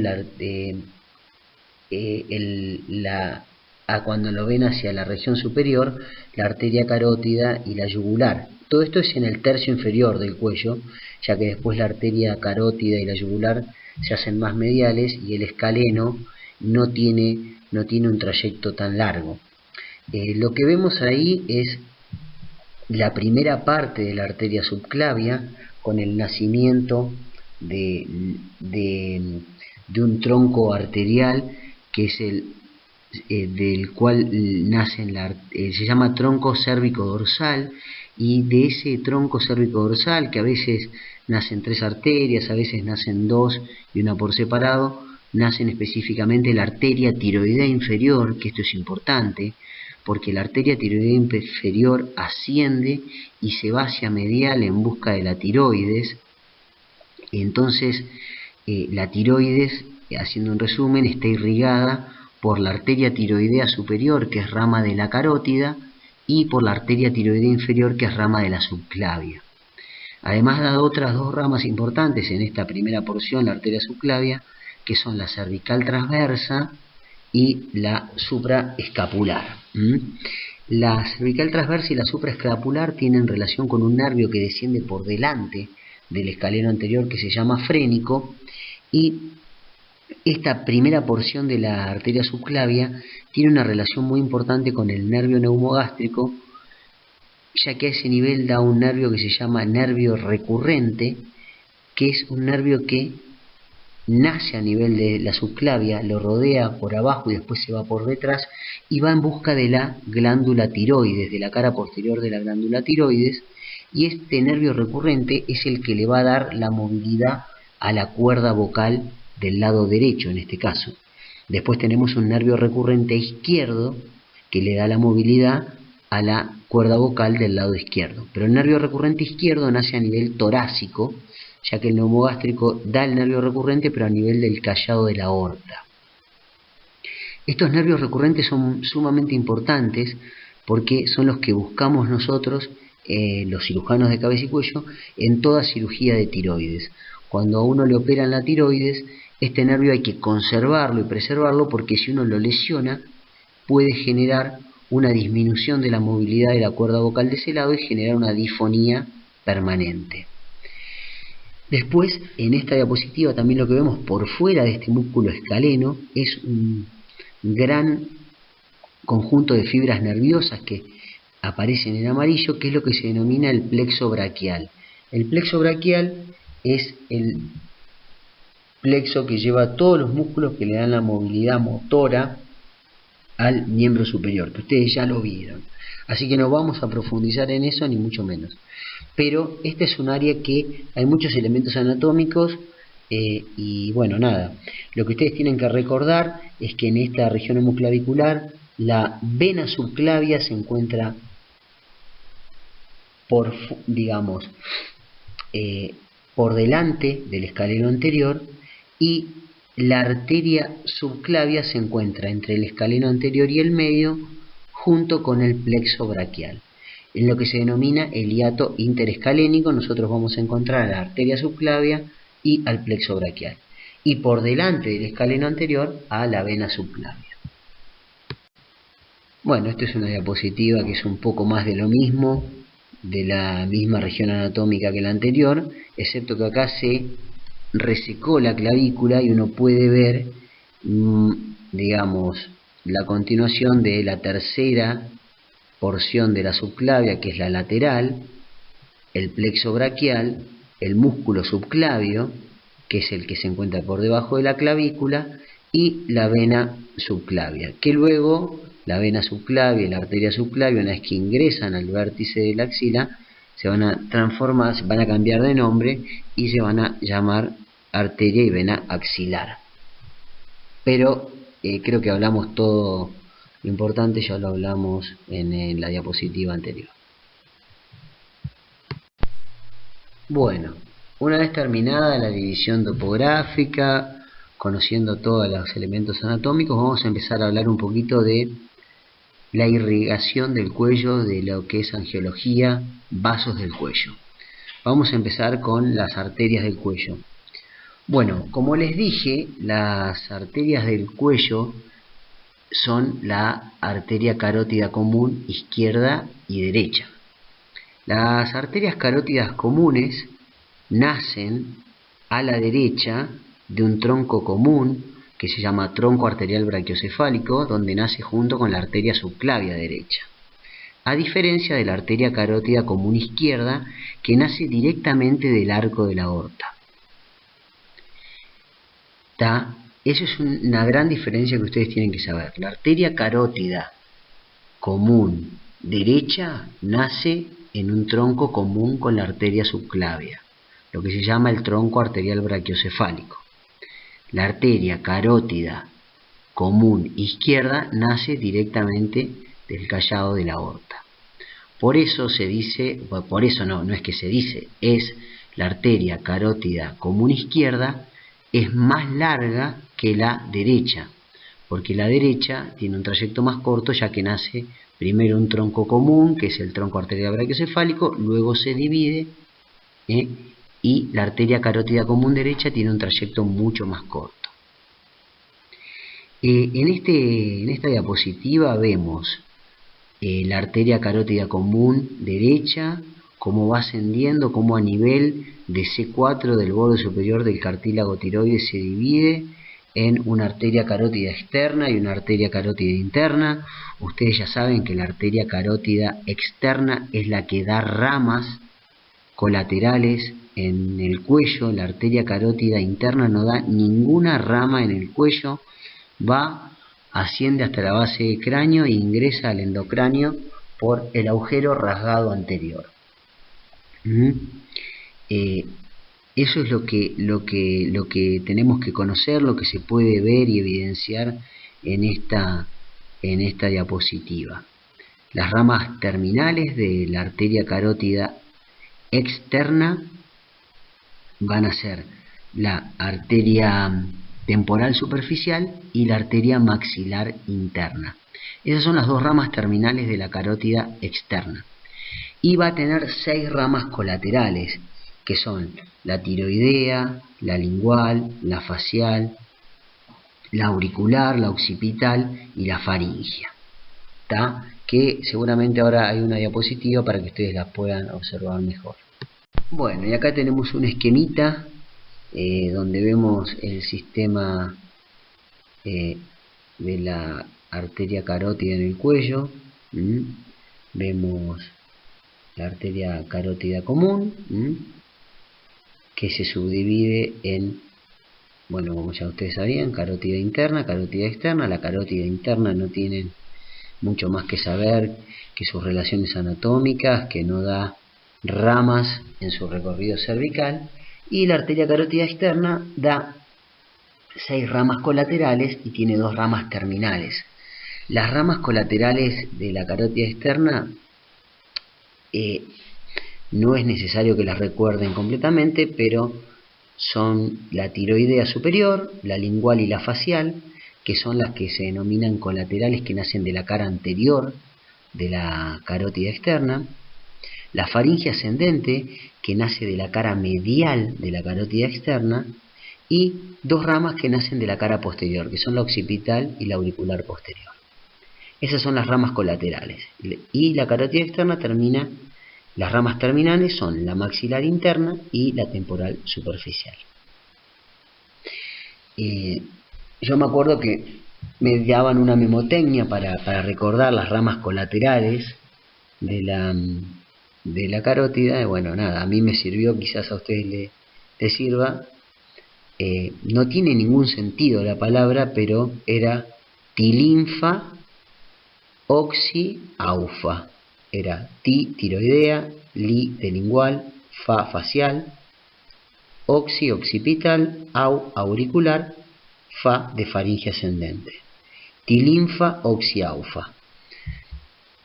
cuando lo ven hacia la región superior, la arteria carótida y la yugular. Todo esto es en el tercio inferior del cuello, ya que después la arteria carótida y la yugular se hacen más mediales y el escaleno no tiene un trayecto tan largo. Lo que vemos ahí es la primera parte de la arteria subclavia con el nacimiento de un tronco arterial que es del cual nacen se llama tronco cérvico-dorsal, y de ese tronco cérvico-dorsal, que a veces nacen 3 arterias, a veces nacen 2 y una por separado, nacen específicamente la arteria tiroidea inferior, que esto es importante, porque la arteria tiroidea inferior asciende y se va hacia medial en busca de la tiroides. Entonces la tiroides, haciendo un resumen, está irrigada por la arteria tiroidea superior, que es rama de la carótida, y por la arteria tiroidea inferior, que es rama de la subclavia. Además da otras dos ramas importantes en esta primera porción, la arteria subclavia, que son la cervical transversa y la supraescapular. La cervical transversa y la supraescapular tienen relación con un nervio que desciende por delante del escaleno anterior, que se llama frénico, y esta primera porción de la arteria subclavia tiene una relación muy importante con el nervio neumogástrico, ya que a ese nivel da un nervio que se llama nervio recurrente, que es un nervio que nace a nivel de la subclavia, lo rodea por abajo y después se va por detrás y va en busca de la glándula tiroides, de la cara posterior de la glándula tiroides, y este nervio recurrente es el que le va a dar la movilidad a la cuerda vocal del lado derecho en este caso. Después tenemos un nervio recurrente izquierdo que le da la movilidad a la cuerda vocal del lado izquierdo. Pero el nervio recurrente izquierdo nace a nivel torácico, ya que el neumogástrico da el nervio recurrente pero a nivel del callado de la aorta. Estos nervios recurrentes son sumamente importantes porque son los que buscamos nosotros, los cirujanos de cabeza y cuello, en toda cirugía de tiroides. Cuando a uno le operan la tiroides, este nervio hay que conservarlo y preservarlo, porque si uno lo lesiona puede generar una disminución de la movilidad de la cuerda vocal de ese lado y generar una disfonía permanente. Después, en esta diapositiva también lo que vemos por fuera de este músculo escaleno es un gran conjunto de fibras nerviosas que aparecen en amarillo, que es lo que se denomina el plexo braquial. El plexo braquial es el plexo que lleva todos los músculos que le dan la movilidad motora al miembro superior, que ustedes ya lo vieron. Así que no vamos a profundizar en eso, ni mucho menos. Pero este es un área que hay muchos elementos anatómicos y bueno, nada. Lo que ustedes tienen que recordar es que en esta región hemoclavicular la vena subclavia se encuentra por delante del escaleno anterior, y la arteria subclavia se encuentra entre el escaleno anterior y el medio, junto con el plexo braquial. En lo que se denomina el hiato interescalénico nosotros vamos a encontrar a la arteria subclavia y al plexo braquial, y por delante del escaleno anterior a la vena subclavia. Bueno, esta es una diapositiva que es un poco más de lo mismo, de la misma región anatómica que la anterior, excepto que acá se resecó la clavícula y uno puede ver, digamos, la continuación de la tercera porción de la subclavia, que es la lateral, el plexo braquial, el músculo subclavio, que es el que se encuentra por debajo de la clavícula, y la vena subclavia, que luego la vena subclavia y la arteria subclavia, una vez que ingresan al vértice de la axila, se van a transformar, se van a cambiar de nombre y se van a llamar arteria y vena axilar. Pero creo que hablamos todo lo importante, ya lo hablamos en la diapositiva anterior. Bueno, una vez terminada la división topográfica, conociendo todos los elementos anatómicos, vamos a empezar a hablar un poquito de la irrigación del cuello, de lo que es angiología, vasos del cuello. Vamos a empezar con las arterias del cuello. Bueno, como les dije, las arterias del cuello son la arteria carótida común izquierda y derecha. Las arterias carótidas comunes nacen a la derecha de un tronco común que se llama tronco arterial brachiocefálico, donde nace junto con la arteria subclavia derecha, a diferencia de la arteria carótida común izquierda, que nace directamente del arco de la aorta. Eso es una gran diferencia que ustedes tienen que saber. La arteria carótida común derecha nace en un tronco común con la arteria subclavia, lo que se llama el tronco arterial brachiocefálico. La arteria carótida común izquierda nace directamente del callado de la aorta. Por eso se dice, por eso no es que se dice, es la arteria carótida común izquierda es más larga que la derecha, porque la derecha tiene un trayecto más corto, ya que nace primero un tronco común, que es el tronco arterial brachiocefálico, luego se divide, y la arteria carótida común derecha tiene un trayecto mucho más corto. En esta diapositiva vemos la arteria carótida común derecha, cómo va ascendiendo, cómo a nivel de C4 del borde superior del cartílago tiroides se divide en una arteria carótida externa y una arteria carótida interna. Ustedes ya saben que la arteria carótida externa es la que da ramas colaterales en el cuello. La arteria carótida interna no da ninguna rama en el cuello, asciende hasta la base del cráneo e ingresa al endocráneo por el agujero rasgado anterior. Eso es lo que tenemos que conocer, lo que se puede ver y evidenciar en esta diapositiva. Las ramas terminales de la arteria carótida externa van a ser la arteria temporal superficial y la arteria maxilar interna. Esas son las dos ramas terminales de la carótida externa. Y va a tener 6 ramas colaterales, que son la tiroidea, la lingual, la facial, la auricular, la occipital y la faringea. Que seguramente ahora hay una diapositiva para que ustedes la puedan observar mejor. Bueno, y acá tenemos un esquemita donde vemos el sistema de la arteria carótida en el cuello. Vemos la arteria carótida común, que se subdivide en, bueno, como ya ustedes sabían, carótida interna, carótida externa. La carótida interna no tiene mucho más que saber que sus relaciones anatómicas, que no da ramas en su recorrido cervical, y la arteria carótida externa da 6 ramas colaterales y tiene 2 ramas terminales. Las ramas colaterales de la carótida externa no es necesario que las recuerden completamente, pero son la tiroidea superior, la lingual y la facial, que son las que se denominan colaterales, que nacen de la cara anterior de la carótida externa. La faringe ascendente, que nace de la cara medial de la carótida externa, y 2 ramas que nacen de la cara posterior, que son la occipital y la auricular posterior. Esas son las ramas colaterales. Y la carótida externa termina, las ramas terminales son la maxilar interna y la temporal superficial. Yo me acuerdo que me daban una memotecnia para recordar las ramas colaterales de la carótida, y bueno, nada, a mí me sirvió, quizás a ustedes les sirva. No tiene ningún sentido la palabra, pero era tilinfa oxi-aufa. Era tiroidea, li de lingual, fa facial, occipital, auricular, fa de faringe ascendente. Tilinfa oxi-aufa.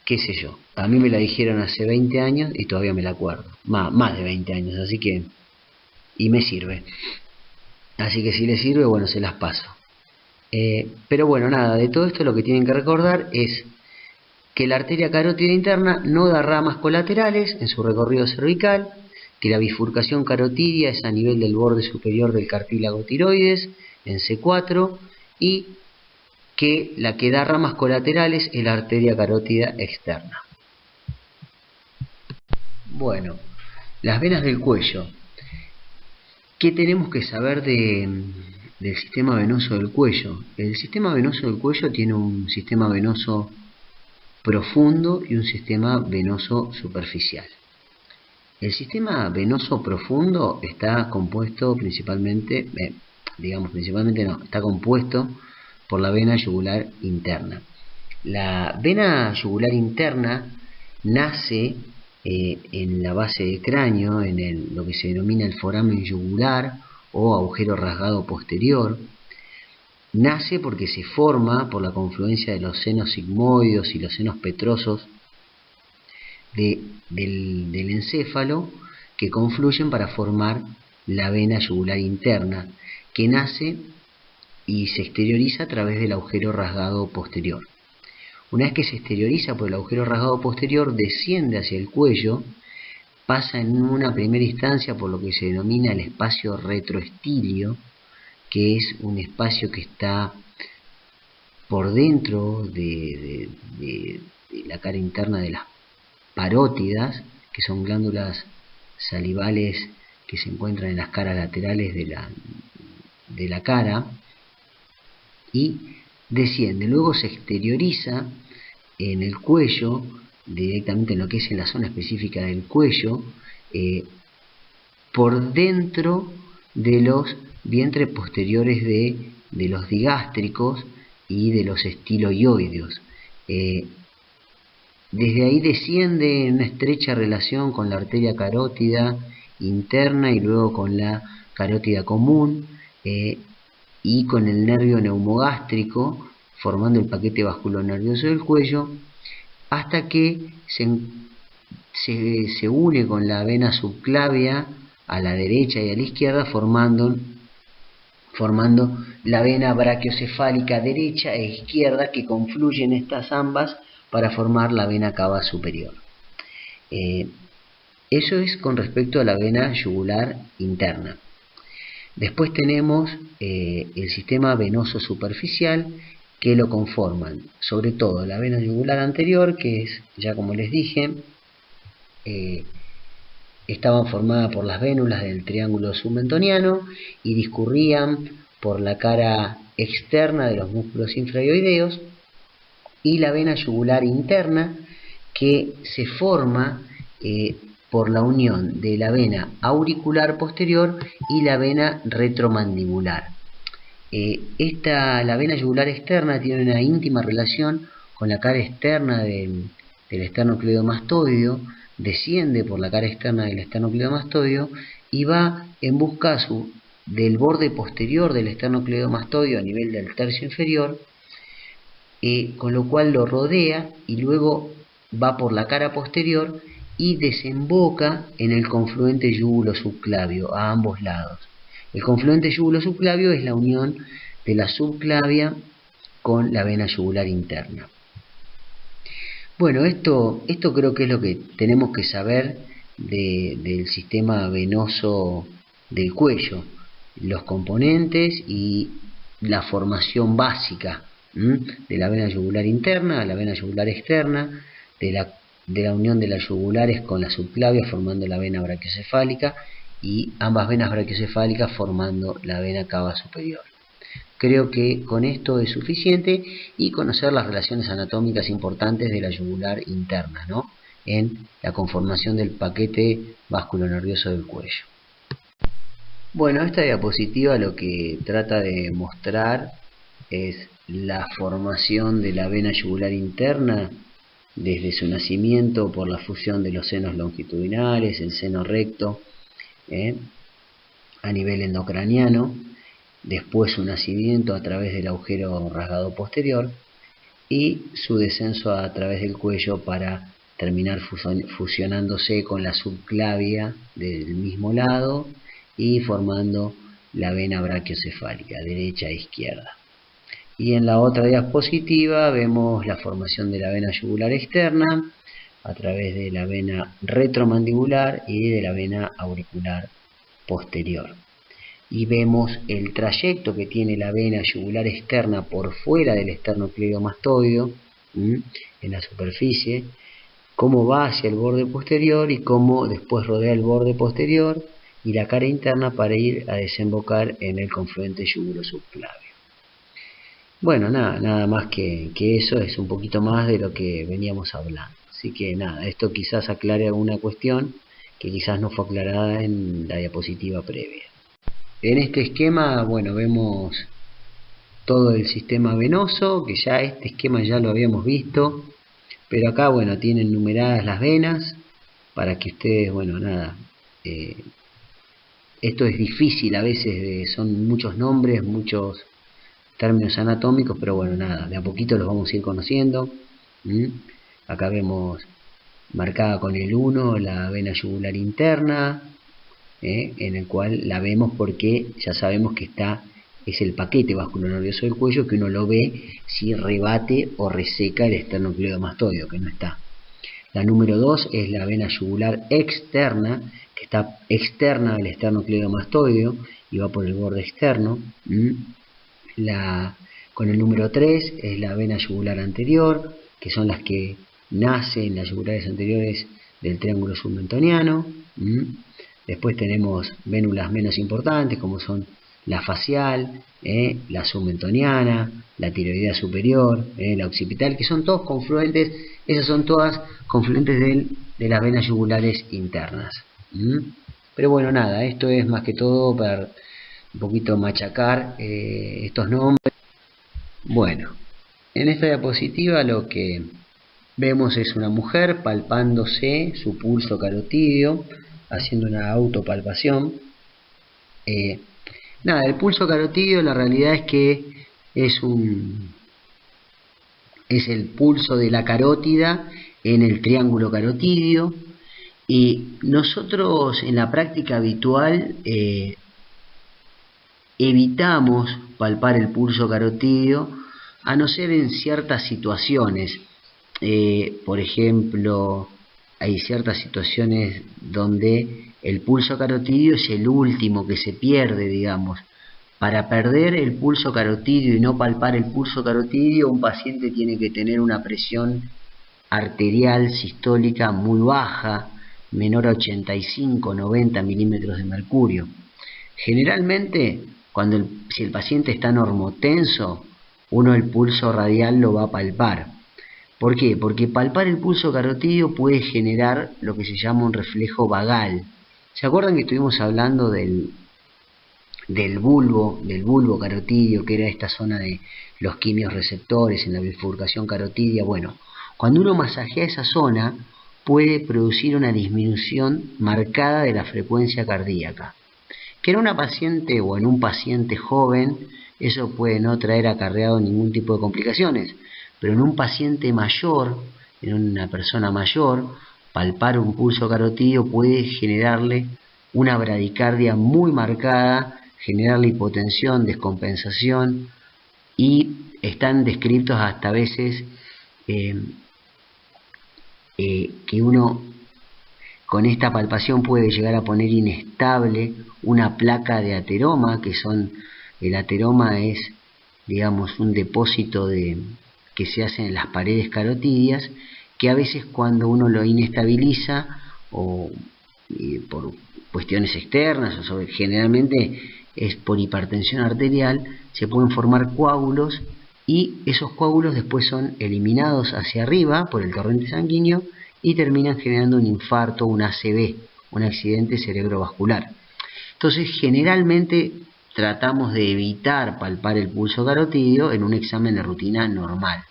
Qué sé yo, a mí me la dijeron hace 20 años y todavía me la acuerdo. Más de 20 años, así que, y me sirve. Así que si les sirve, bueno, se las paso. Pero bueno, nada, de todo esto lo que tienen que recordar es que la arteria carótida interna no da ramas colaterales en su recorrido cervical, que la bifurcación carotidia es a nivel del borde superior del cartílago tiroides, en C4, y que la que da ramas colaterales es la arteria carótida externa. Bueno, las venas del cuello. ¿Qué tenemos que saber del sistema venoso del cuello? El sistema venoso del cuello tiene un sistema venoso profundo y un sistema venoso superficial. El sistema venoso profundo está compuesto principalmente, está compuesto por la vena yugular interna. La vena yugular interna nace en la base del cráneo, en lo que se denomina el foramen yugular o agujero rasgado posterior. nace porque se forma por la confluencia de los senos sigmoides y los senos petrosos del encéfalo, que confluyen para formar la vena yugular interna, que nace y se exterioriza a través del agujero rasgado posterior. Una vez que se exterioriza por el agujero rasgado posterior, desciende hacia el cuello, pasa en una primera instancia por lo que se denomina el espacio retroestilio, que es un espacio que está por dentro de la cara interna de las parótidas, que son glándulas salivales que se encuentran en las caras laterales de la cara, y desciende. Luego se exterioriza en el cuello, directamente en lo que es en la zona específica del cuello, por dentro de los vientres posteriores de los digástricos y de los estiloioideos. Desde ahí desciende en una estrecha relación con la arteria carótida interna y luego con la carótida común, y con el nervio neumogástrico, formando el paquete vasculonervioso del cuello, hasta que se une con la vena subclavia a la derecha y a la izquierda, formando la vena brachiocefálica derecha e izquierda, que confluyen estas ambas para formar la vena cava superior. Eso es con respecto a la vena yugular interna. Después tenemos el sistema venoso superficial, que lo conforman sobre todo la vena yugular anterior, que es, ya como les dije, estaban formadas por las vénulas del triángulo submentoniano y discurrían por la cara externa de los músculos infraioideos, y la vena yugular interna, que se forma por la unión de la vena auricular posterior y la vena retromandibular. La vena yugular externa tiene una íntima relación con la cara externa del esternocleidomastoideo, desciende por la cara externa del esternocleidomastoideo y va en busca del borde posterior del esternocleidomastoideo a nivel del tercio inferior, con lo cual lo rodea y luego va por la cara posterior y desemboca en el confluente yúgulo-subclavio a ambos lados. El confluente yúgulo-subclavio es la unión de la subclavia con la vena yugular interna. Bueno, esto creo que es lo que tenemos que saber del sistema venoso del cuello, los componentes y la formación básica de la vena yugular interna a la vena yugular externa, de la unión de las yugulares con la subclavia formando la vena brachiocefálica y ambas venas brachiocefálicas formando la vena cava superior. Creo que con esto es suficiente, y conocer las relaciones anatómicas importantes de la yugular interna, ¿no?, en la conformación del paquete vasculonervioso del cuello. Bueno, esta diapositiva lo que trata de mostrar es la formación de la vena yugular interna desde su nacimiento por la fusión de los senos longitudinales, el seno recto a nivel endocraniano, después su nacimiento a través del agujero rasgado posterior y su descenso a través del cuello para terminar fusionándose con la subclavia del mismo lado y formando la vena brachiocefálica derecha e izquierda. Y en la otra diapositiva vemos la formación de la vena yugular externa a través de la vena retromandibular y de la vena auricular posterior. Y vemos el trayecto que tiene la vena yugular externa por fuera del esternocleidomastoideo, en la superficie, cómo va hacia el borde posterior y cómo después rodea el borde posterior y la cara interna para ir a desembocar en el confluente yugulo-subclavio. Bueno, nada más que eso, es un poquito más de lo que veníamos hablando. Así que nada, esto quizás aclare alguna cuestión que quizás no fue aclarada en la diapositiva previa. En este esquema, bueno, vemos todo el sistema venoso, que ya este esquema ya lo habíamos visto, pero acá, bueno, tienen numeradas las venas para que ustedes, bueno, nada, esto es difícil a veces, son muchos nombres, muchos términos anatómicos, pero bueno, nada, de a poquito los vamos a ir conociendo. Acá vemos marcada con el 1 la vena yugular interna, en el cual la vemos porque ya sabemos que es el paquete vasculonervioso del cuello, que uno lo ve si rebate o reseca el esternocleidomastoideo, que no está. La número 2 es la vena yugular externa, que está externa al esternocleidomastoideo y va por el borde externo. Con el número 3 es la vena yugular anterior, que son las que nacen, las yugulares anteriores del triángulo submentoniano. Después tenemos vénulas menos importantes, como son la facial, la submentoniana, la tiroidea superior, la occipital, que son todos confluentes. Esas son todas confluentes de las venas yugulares internas. Pero bueno, nada, esto es más que todo para un poquito machacar estos nombres. Bueno, en esta diapositiva lo que vemos es una mujer palpándose su pulso carotídeo, haciendo una autopalpación. Nada, el pulso carotídeo, la realidad es que es el pulso de la carótida en el triángulo carotídeo, y nosotros en la práctica habitual evitamos palpar el pulso carotídeo, a no ser en ciertas situaciones. Por ejemplo, hay ciertas situaciones donde el pulso carotídeo es el último que se pierde, digamos. Para perder el pulso carotídeo y no palpar el pulso carotídeo, un paciente tiene que tener una presión arterial sistólica muy baja, menor a 85-90 milímetros de mercurio. Generalmente, si el paciente está normotenso, uno el pulso radial lo va a palpar. ¿Por qué? Porque palpar el pulso carotídeo puede generar lo que se llama un reflejo vagal. ¿Se acuerdan que estuvimos hablando del bulbo carotídeo, que era esta zona de los quimiorreceptores en la bifurcación carotidia? Bueno, cuando uno masajea esa zona, puede producir una disminución marcada de la frecuencia cardíaca. Que en una paciente o en un paciente joven, eso puede no traer acarreado ningún tipo de complicaciones, pero en un paciente mayor, en una persona mayor, palpar un pulso carotídeo puede generarle una bradicardia muy marcada, generarle hipotensión, descompensación, y están descritos hasta a veces que uno con esta palpación puede llegar a poner inestable una placa de ateroma, el ateroma es, digamos, un depósito que se hace en las paredes carotídeas, que a veces cuando uno lo inestabiliza o por cuestiones externas, o generalmente es por hipertensión arterial, se pueden formar coágulos, y esos coágulos después son eliminados hacia arriba por el torrente sanguíneo y terminan generando un infarto, un ACV, un accidente cerebrovascular. Entonces, generalmente tratamos de evitar palpar el pulso carotídeo en un examen de rutina normal.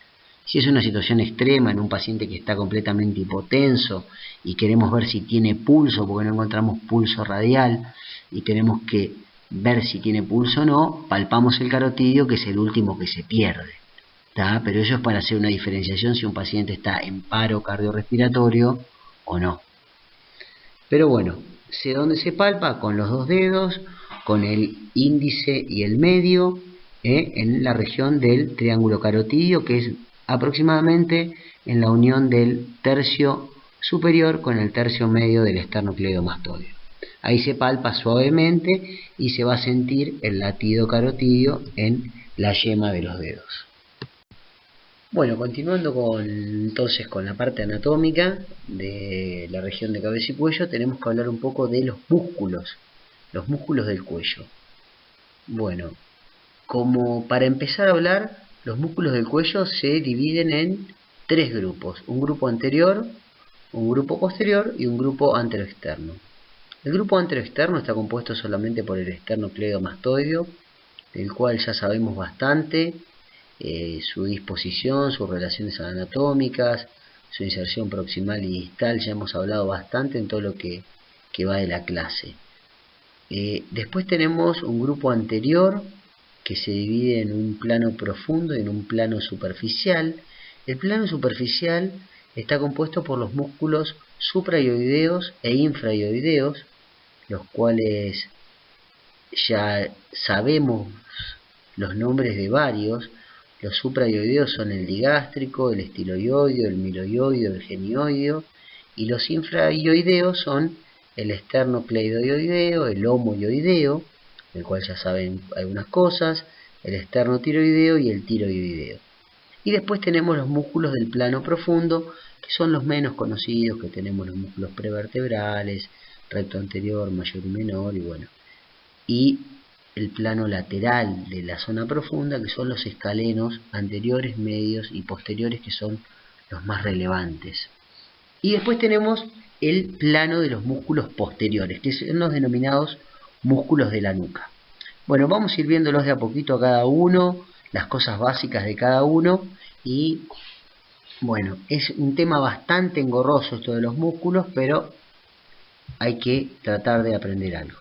Si es una situación extrema, en un paciente que está completamente hipotenso y queremos ver si tiene pulso, porque no encontramos pulso radial y tenemos que ver si tiene pulso o no, palpamos el carotídeo, que es el último que se pierde. Pero eso es para hacer una diferenciación si un paciente está en paro cardiorrespiratorio o no. Pero bueno, ¿dónde se palpa? Con los dos dedos, con el índice y el medio, en la región del triángulo carotídeo, que es aproximadamente en la unión del tercio superior con el tercio medio del esternocleidomastoideo. Ahí se palpa suavemente y se va a sentir el latido carotídeo en la yema de los dedos. Bueno, continuando entonces con la parte anatómica de la región de cabeza y cuello, tenemos que hablar un poco de los músculos del cuello. Bueno, como para empezar a hablar, los músculos del cuello se dividen en tres grupos: un grupo anterior, un grupo posterior y un grupo anteroexterno. El grupo anteroexterno está compuesto solamente por el esternocleidomastoideo, del cual ya sabemos bastante. Su disposición, sus relaciones anatómicas, su inserción proximal y distal, ya hemos hablado bastante en todo lo que va de la clase. Después tenemos un grupo anterior, que se divide en un plano profundo y en un plano superficial. El plano superficial está compuesto por los músculos suprayoideos e infrayoideos, los cuales ya sabemos los nombres de varios. Los suprayoideos son el digástrico, el estiloioideo, el miloioideo, el genioideo, y los infrayoideos son el esternocleidoideo, el homoyoideo, del cual ya saben algunas cosas, el esternotiroideo y el tiroideo. Y después tenemos los músculos del plano profundo, que son los menos conocidos, que tenemos los músculos prevertebrales, recto anterior, mayor y menor, y bueno. Y el plano lateral de la zona profunda, que son los escalenos anteriores, medios y posteriores, que son los más relevantes. Y después tenemos el plano de los músculos posteriores, que son los denominados músculos de la nuca. Bueno, vamos a ir viéndolos de a poquito a cada uno, las cosas básicas de cada uno, y bueno, es un tema bastante engorroso esto de los músculos, pero hay que tratar de aprender algo.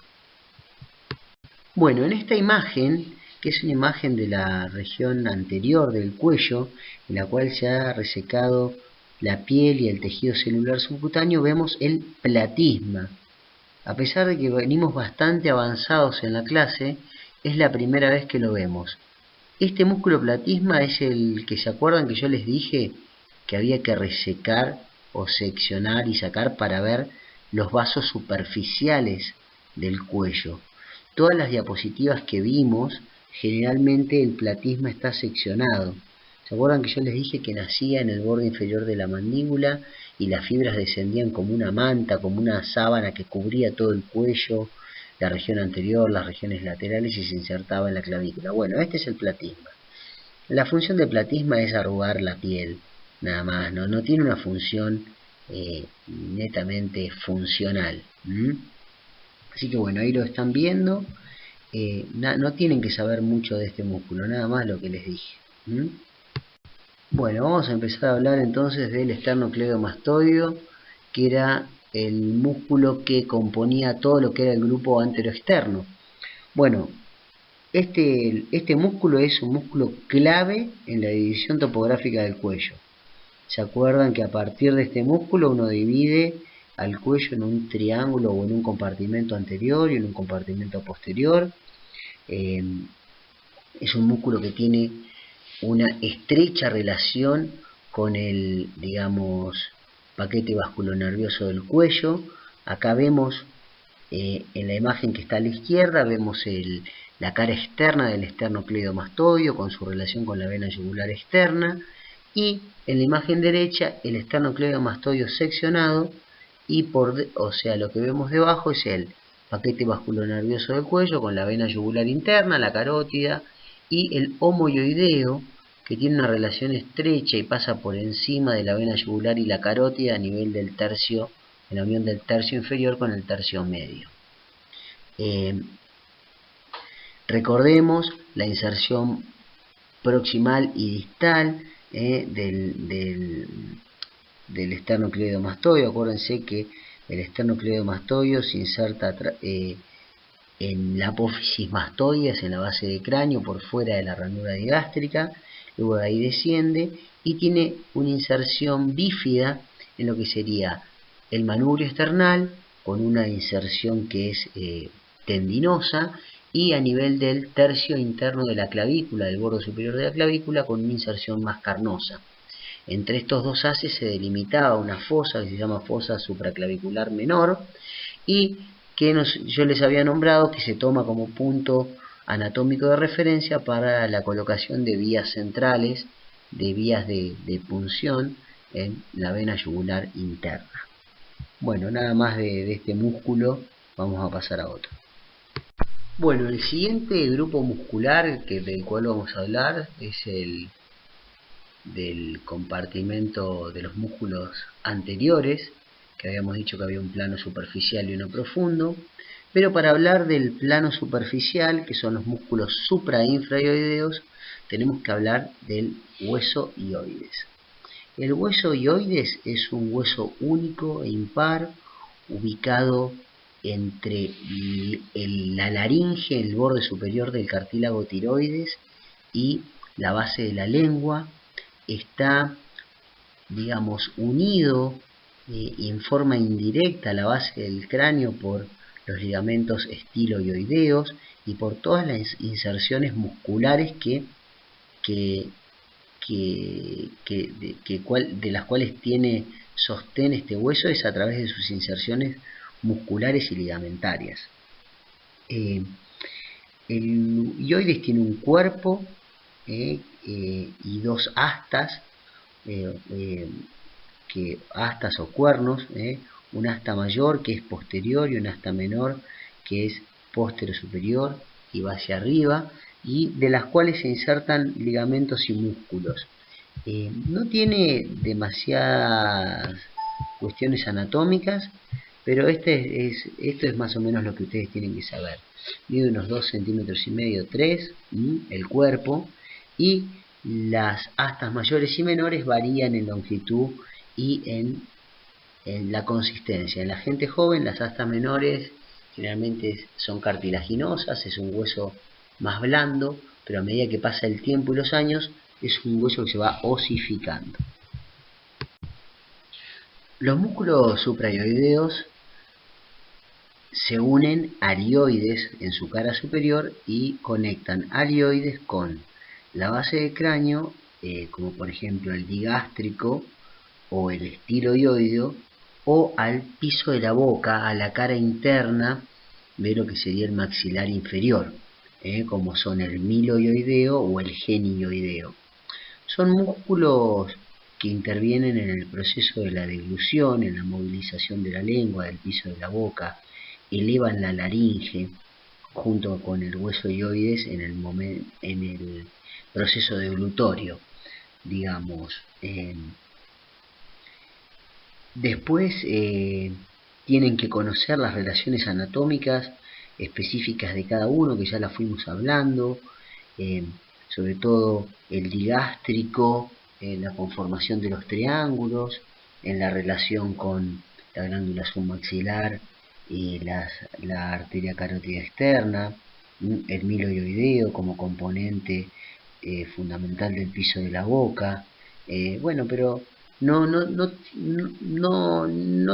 Bueno, en esta imagen, que es una imagen de la región anterior del cuello, en la cual se ha resecado la piel y el tejido celular subcutáneo, vemos el platisma. A pesar de que venimos bastante avanzados en la clase, es la primera vez que lo vemos. Este músculo platisma es el que, ¿se acuerdan que yo les dije que había que resecar o seccionar y sacar para ver los vasos superficiales del cuello? Todas las diapositivas que vimos, generalmente el platisma está seccionado. ¿Se acuerdan que yo les dije que nacía en el borde inferior de la mandíbula y las fibras descendían como una manta, como una sábana que cubría todo el cuello, la región anterior, las regiones laterales, y se insertaba en la clavícula? Bueno, este es el platisma. La función del platisma es arrugar la piel, nada más, no tiene una función netamente funcional. Así que bueno, ahí lo están viendo. No tienen que saber mucho de este músculo, nada más lo que les dije. Bueno, vamos a empezar a hablar entonces del esternocleidomastoideo, que era el músculo que componía todo lo que era el grupo anteroexterno. Bueno, este músculo es un músculo clave en la división topográfica del cuello. ¿Se acuerdan que a partir de este músculo uno divide al cuello en un triángulo o en un compartimento anterior y en un compartimento posterior? Es un músculo que tiene una estrecha relación con el, digamos, paquete vasculonervioso del cuello. Acá vemos, en la imagen que está a la izquierda, vemos la cara externa del esternocleidomastoideo con su relación con la vena yugular externa, y en la imagen derecha el esternocleidomastoideo seccionado, y o sea, lo que vemos debajo es el paquete vasculonervioso del cuello con la vena yugular interna, la carótida, y el homoyoideo, que tiene una relación estrecha y pasa por encima de la vena yugular y la carótida a nivel del tercio, en la unión del tercio inferior con el tercio medio. Recordemos la inserción proximal y distal del esternocleidomastoideo. Acuérdense que el esternocleidomastoideo se inserta en la apófisis mastoides, en la base del cráneo, por fuera de la ranura digástrica. Luego de ahí desciende y tiene una inserción bífida en lo que sería el manubrio esternal, con una inserción que es tendinosa, y a nivel del tercio interno de la clavícula, del borde superior de la clavícula, con una inserción más carnosa. Entre estos dos haces se delimitaba una fosa que se llama fosa supraclavicular menor, y que yo les había nombrado que se toma como punto anatómico de referencia para la colocación de vías centrales, de vías de punción en la vena yugular interna. Bueno, nada más de este músculo, vamos a pasar a otro. Bueno, el siguiente grupo muscular del cual vamos a hablar es el del compartimento de los músculos anteriores, que habíamos dicho que había un plano superficial y uno profundo. Pero para hablar del plano superficial, que son los músculos supra e infrayoideos, tenemos que hablar del hueso ioides. El hueso ioides es un hueso único e impar, ubicado entre la laringe, el borde superior del cartílago tiroides, y la base de la lengua. Está, digamos, unido en forma indirecta a la base del cráneo por los ligamentos estiloioideos y por todas las inserciones musculares de las cuales tiene sostén este hueso, es a través de sus inserciones musculares y ligamentarias. El ioides tiene un cuerpo y dos astas, astas o cuernos, un asta mayor que es posterior y un asta menor que es posterior superior y va hacia arriba, y de las cuales se insertan ligamentos y músculos. No tiene demasiadas cuestiones anatómicas, pero esto es más o menos lo que ustedes tienen que saber. Mide unos 2 centímetros y medio, 3, el cuerpo, y las astas mayores y menores varían en longitud y en la consistencia. En la gente joven, las astas menores generalmente son cartilaginosas, es un hueso más blando, pero a medida que pasa el tiempo y los años, es un hueso que se va osificando. Los músculos supraioideos se unen al ioides en su cara superior y conectan al ioides con la base del cráneo, como por ejemplo el digástrico o el estiloioideo, o al piso de la boca, a la cara interna de lo que sería el maxilar inferior, como son el miloioideo o el genioideo. Son músculos que intervienen en el proceso de la deglución, en la movilización de la lengua, del piso de la boca, elevan la laringe junto con el hueso ioides en el proceso deglutorio, digamos. Después tienen que conocer las relaciones anatómicas específicas de cada uno, que ya las fuimos hablando, sobre todo el digástrico, la conformación de los triángulos, en la relación con la glándula submaxilar y la arteria carótida externa, el miloioideo como componente fundamental del piso de la boca. Bueno, pero no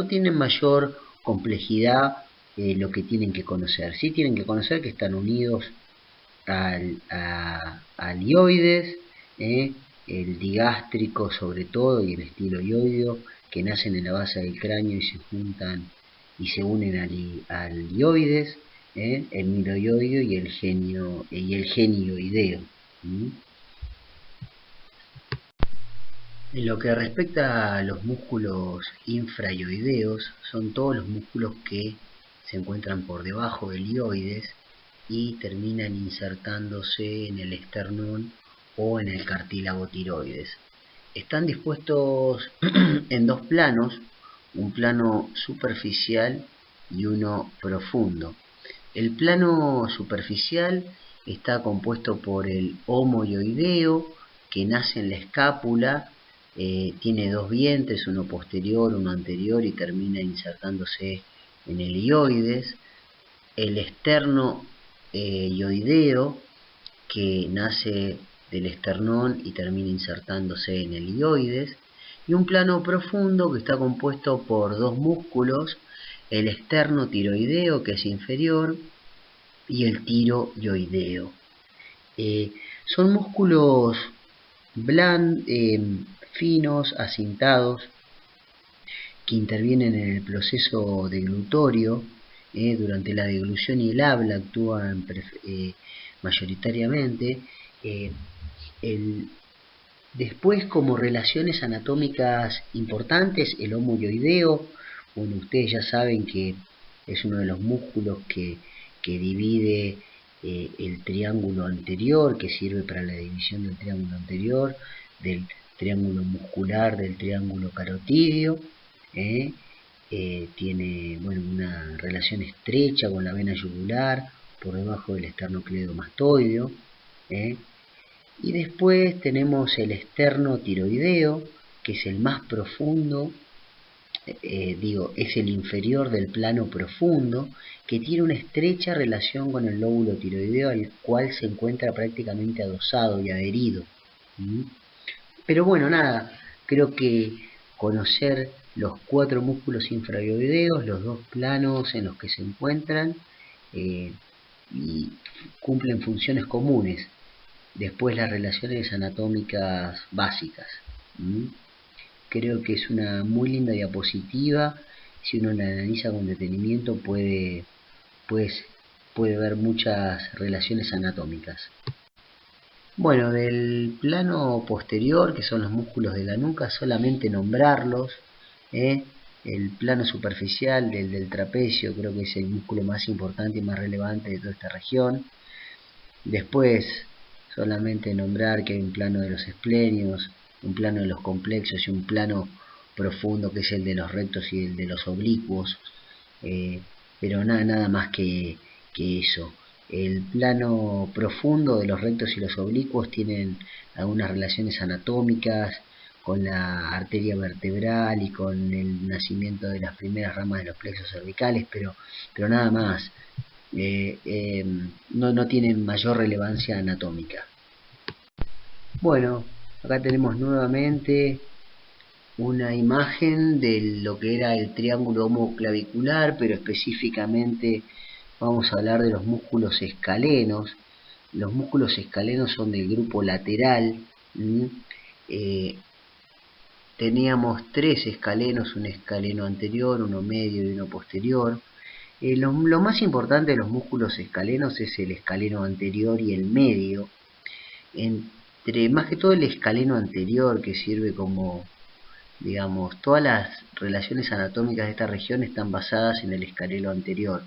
tienen mayor complejidad lo que tienen que conocer. Sí tienen que conocer que están unidos al ioides, el digástrico sobre todo y el estiloioideo, que nacen en la base del cráneo y se juntan y se unen al ioides, el miloioideo y el genioideo. En lo que respecta a los músculos infraioideos, son todos los músculos que se encuentran por debajo del ioides y terminan insertándose en el esternón o en el cartílago tiroides. Están dispuestos en dos planos, un plano superficial y uno profundo. El plano superficial está compuesto por el homoioideo, que nace en la escápula, tiene dos vientres, uno posterior, uno anterior, y termina insertándose en el ioides. El externo ioideo, que nace del esternón y termina insertándose en el ioides. Y un plano profundo que está compuesto por dos músculos, el externo tiroideo, que es inferior, y el tiroioideo. Son músculos finos, acintados, que intervienen en el proceso deglutorio. Durante la deglución y el habla actúan mayoritariamente. Después, como relaciones anatómicas importantes, el homoioideo, bueno, ustedes ya saben que es uno de los músculos que divide el triángulo anterior, que sirve para la división del triángulo anterior, del triángulo muscular, del triángulo carotídeo. Tiene, bueno, una relación estrecha con la vena yugular por debajo del esternocleidomastoideo. Y después tenemos el externo tiroideo, que es el más profundo es el inferior del plano profundo, que tiene una estrecha relación con el lóbulo tiroideo, al cual se encuentra prácticamente adosado y adherido. Pero bueno, nada, creo que conocer los 4 músculos infrarioideos, los 2 planos en los que se encuentran, y cumplen funciones comunes. Después las relaciones anatómicas básicas. Creo que es una muy linda diapositiva. Si uno la analiza con detenimiento puede ver muchas relaciones anatómicas. Bueno, del plano posterior, que son los músculos de la nuca, solamente nombrarlos. El plano superficial del trapecio creo que es el músculo más importante y más relevante de toda esta región. Después, solamente nombrar que hay un plano de los esplenios, un plano de los complexos y un plano profundo que es el de los rectos y el de los oblicuos. Pero nada más que eso. El plano profundo de los rectos y los oblicuos tienen algunas relaciones anatómicas con la arteria vertebral y con el nacimiento de las primeras ramas de los plexos cervicales, pero nada más. No tienen mayor relevancia anatómica. Bueno, acá tenemos nuevamente una imagen de lo que era el triángulo homoclavicular, pero específicamente vamos a hablar de los músculos escalenos. Los músculos escalenos son del grupo lateral. Teníamos 3 escalenos, un escaleno anterior, uno medio y uno posterior. Lo más importante de los músculos escalenos es el escaleno anterior y el medio. Más que todo el escaleno anterior, que sirve como, digamos, todas las relaciones anatómicas de esta región están basadas en el escaleno anterior.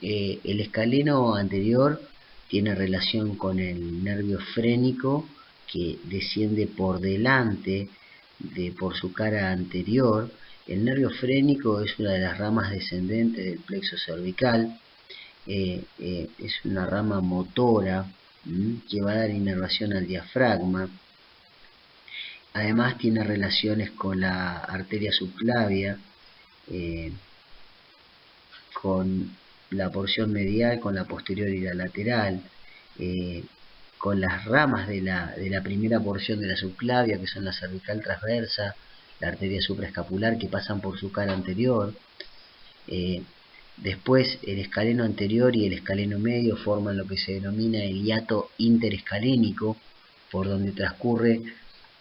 El escaleno anterior tiene relación con el nervio frénico, que desciende por delante, por su cara anterior. El nervio frénico es una de las ramas descendentes del plexo cervical. Es una rama motora que va a dar inervación al diafragma. Además tiene relaciones con la arteria subclavia, con la porción medial, con la posterior y la lateral, con las ramas de la primera porción de la subclavia, que son la cervical transversa, la arteria supraescapular, que pasan por su cara anterior. Después el escaleno anterior y el escaleno medio forman lo que se denomina el hiato interescalénico, por donde transcurre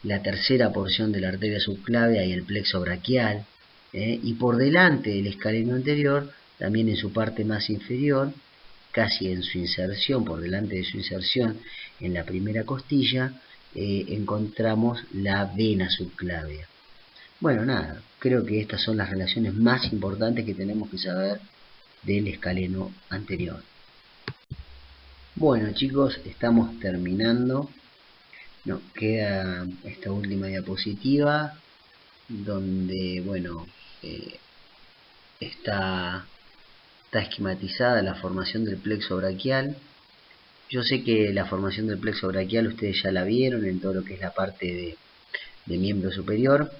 la tercera porción de la arteria subclavia y el plexo braquial, y por delante del escaleno anterior, también en su parte más inferior, casi en su inserción, por delante de su inserción en la primera costilla, encontramos la vena subclavia. Bueno, nada, creo que estas son las relaciones más importantes que tenemos que saber del escaleno anterior. Bueno, chicos, estamos terminando. Nos queda esta última diapositiva donde, bueno, está esquematizada la formación del plexo braquial. Yo sé que la formación del plexo braquial ustedes ya la vieron en todo lo que es la parte de miembro superior.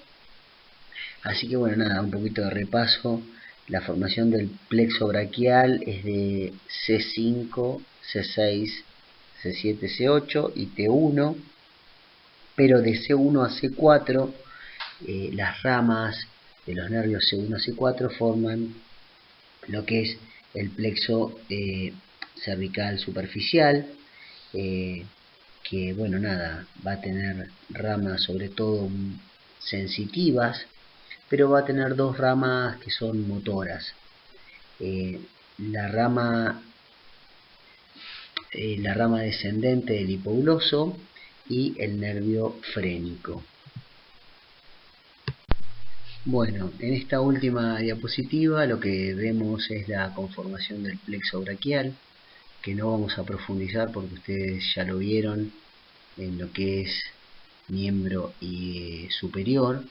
Así que bueno, nada, un poquito de repaso. La formación del plexo braquial es de C5, C6, C7, C8 y T1, pero de C1 a C4 las ramas de los nervios C1 a C4 forman lo que es el plexo cervical superficial, que bueno, nada, va a tener ramas sobre todo sensitivas, pero va a tener 2 ramas que son motoras. La rama descendente del hipogloso y el nervio frénico. Bueno, en esta última diapositiva lo que vemos es la conformación del plexo braquial, que no vamos a profundizar porque ustedes ya lo vieron en lo que es miembro superior.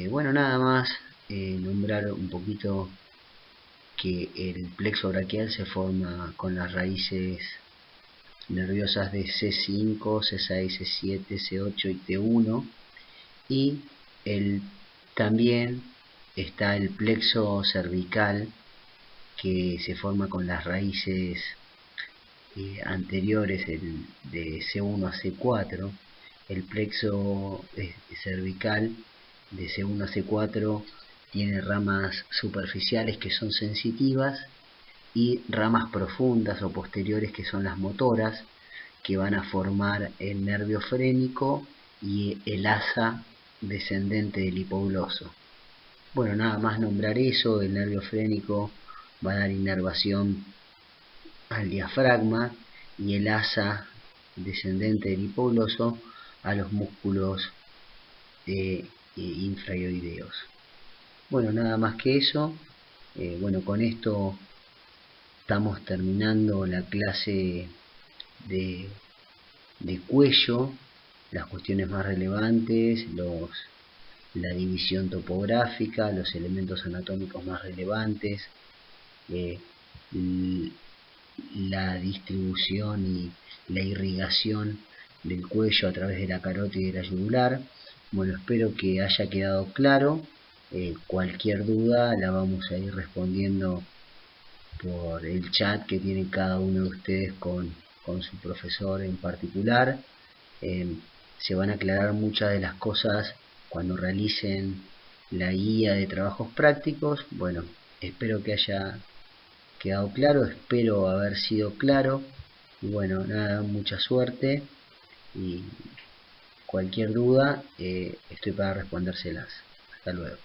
Bueno, nada más nombrar un poquito que el plexo braquial se forma con las raíces nerviosas de C5, C6, C7, C8 y T1, y también está el plexo cervical, que se forma con las raíces anteriores de C1 a C4. El plexo cervical de C1 a C4 tiene ramas superficiales que son sensitivas y ramas profundas o posteriores que son las motoras, que van a formar el nervio frénico y el asa descendente del hipogloso. Bueno, nada más nombrar eso. El nervio frénico va a dar inervación al diafragma y el asa descendente del hipogloso a los músculos infraoideos. Bueno, nada más que eso. Bueno, con esto estamos terminando la clase de cuello, las cuestiones más relevantes, la división topográfica, los elementos anatómicos más relevantes, la distribución y la irrigación del cuello a través de la carótida y de la yugular. Bueno, espero que haya quedado claro. Cualquier duda la vamos a ir respondiendo por el chat que tiene cada uno de ustedes con su profesor en particular. Se van a aclarar muchas de las cosas cuando realicen la guía de trabajos prácticos. Bueno, espero que haya quedado claro, espero haber sido claro. Y bueno, nada, mucha suerte y cualquier duda estoy para respondérselas. Hasta luego.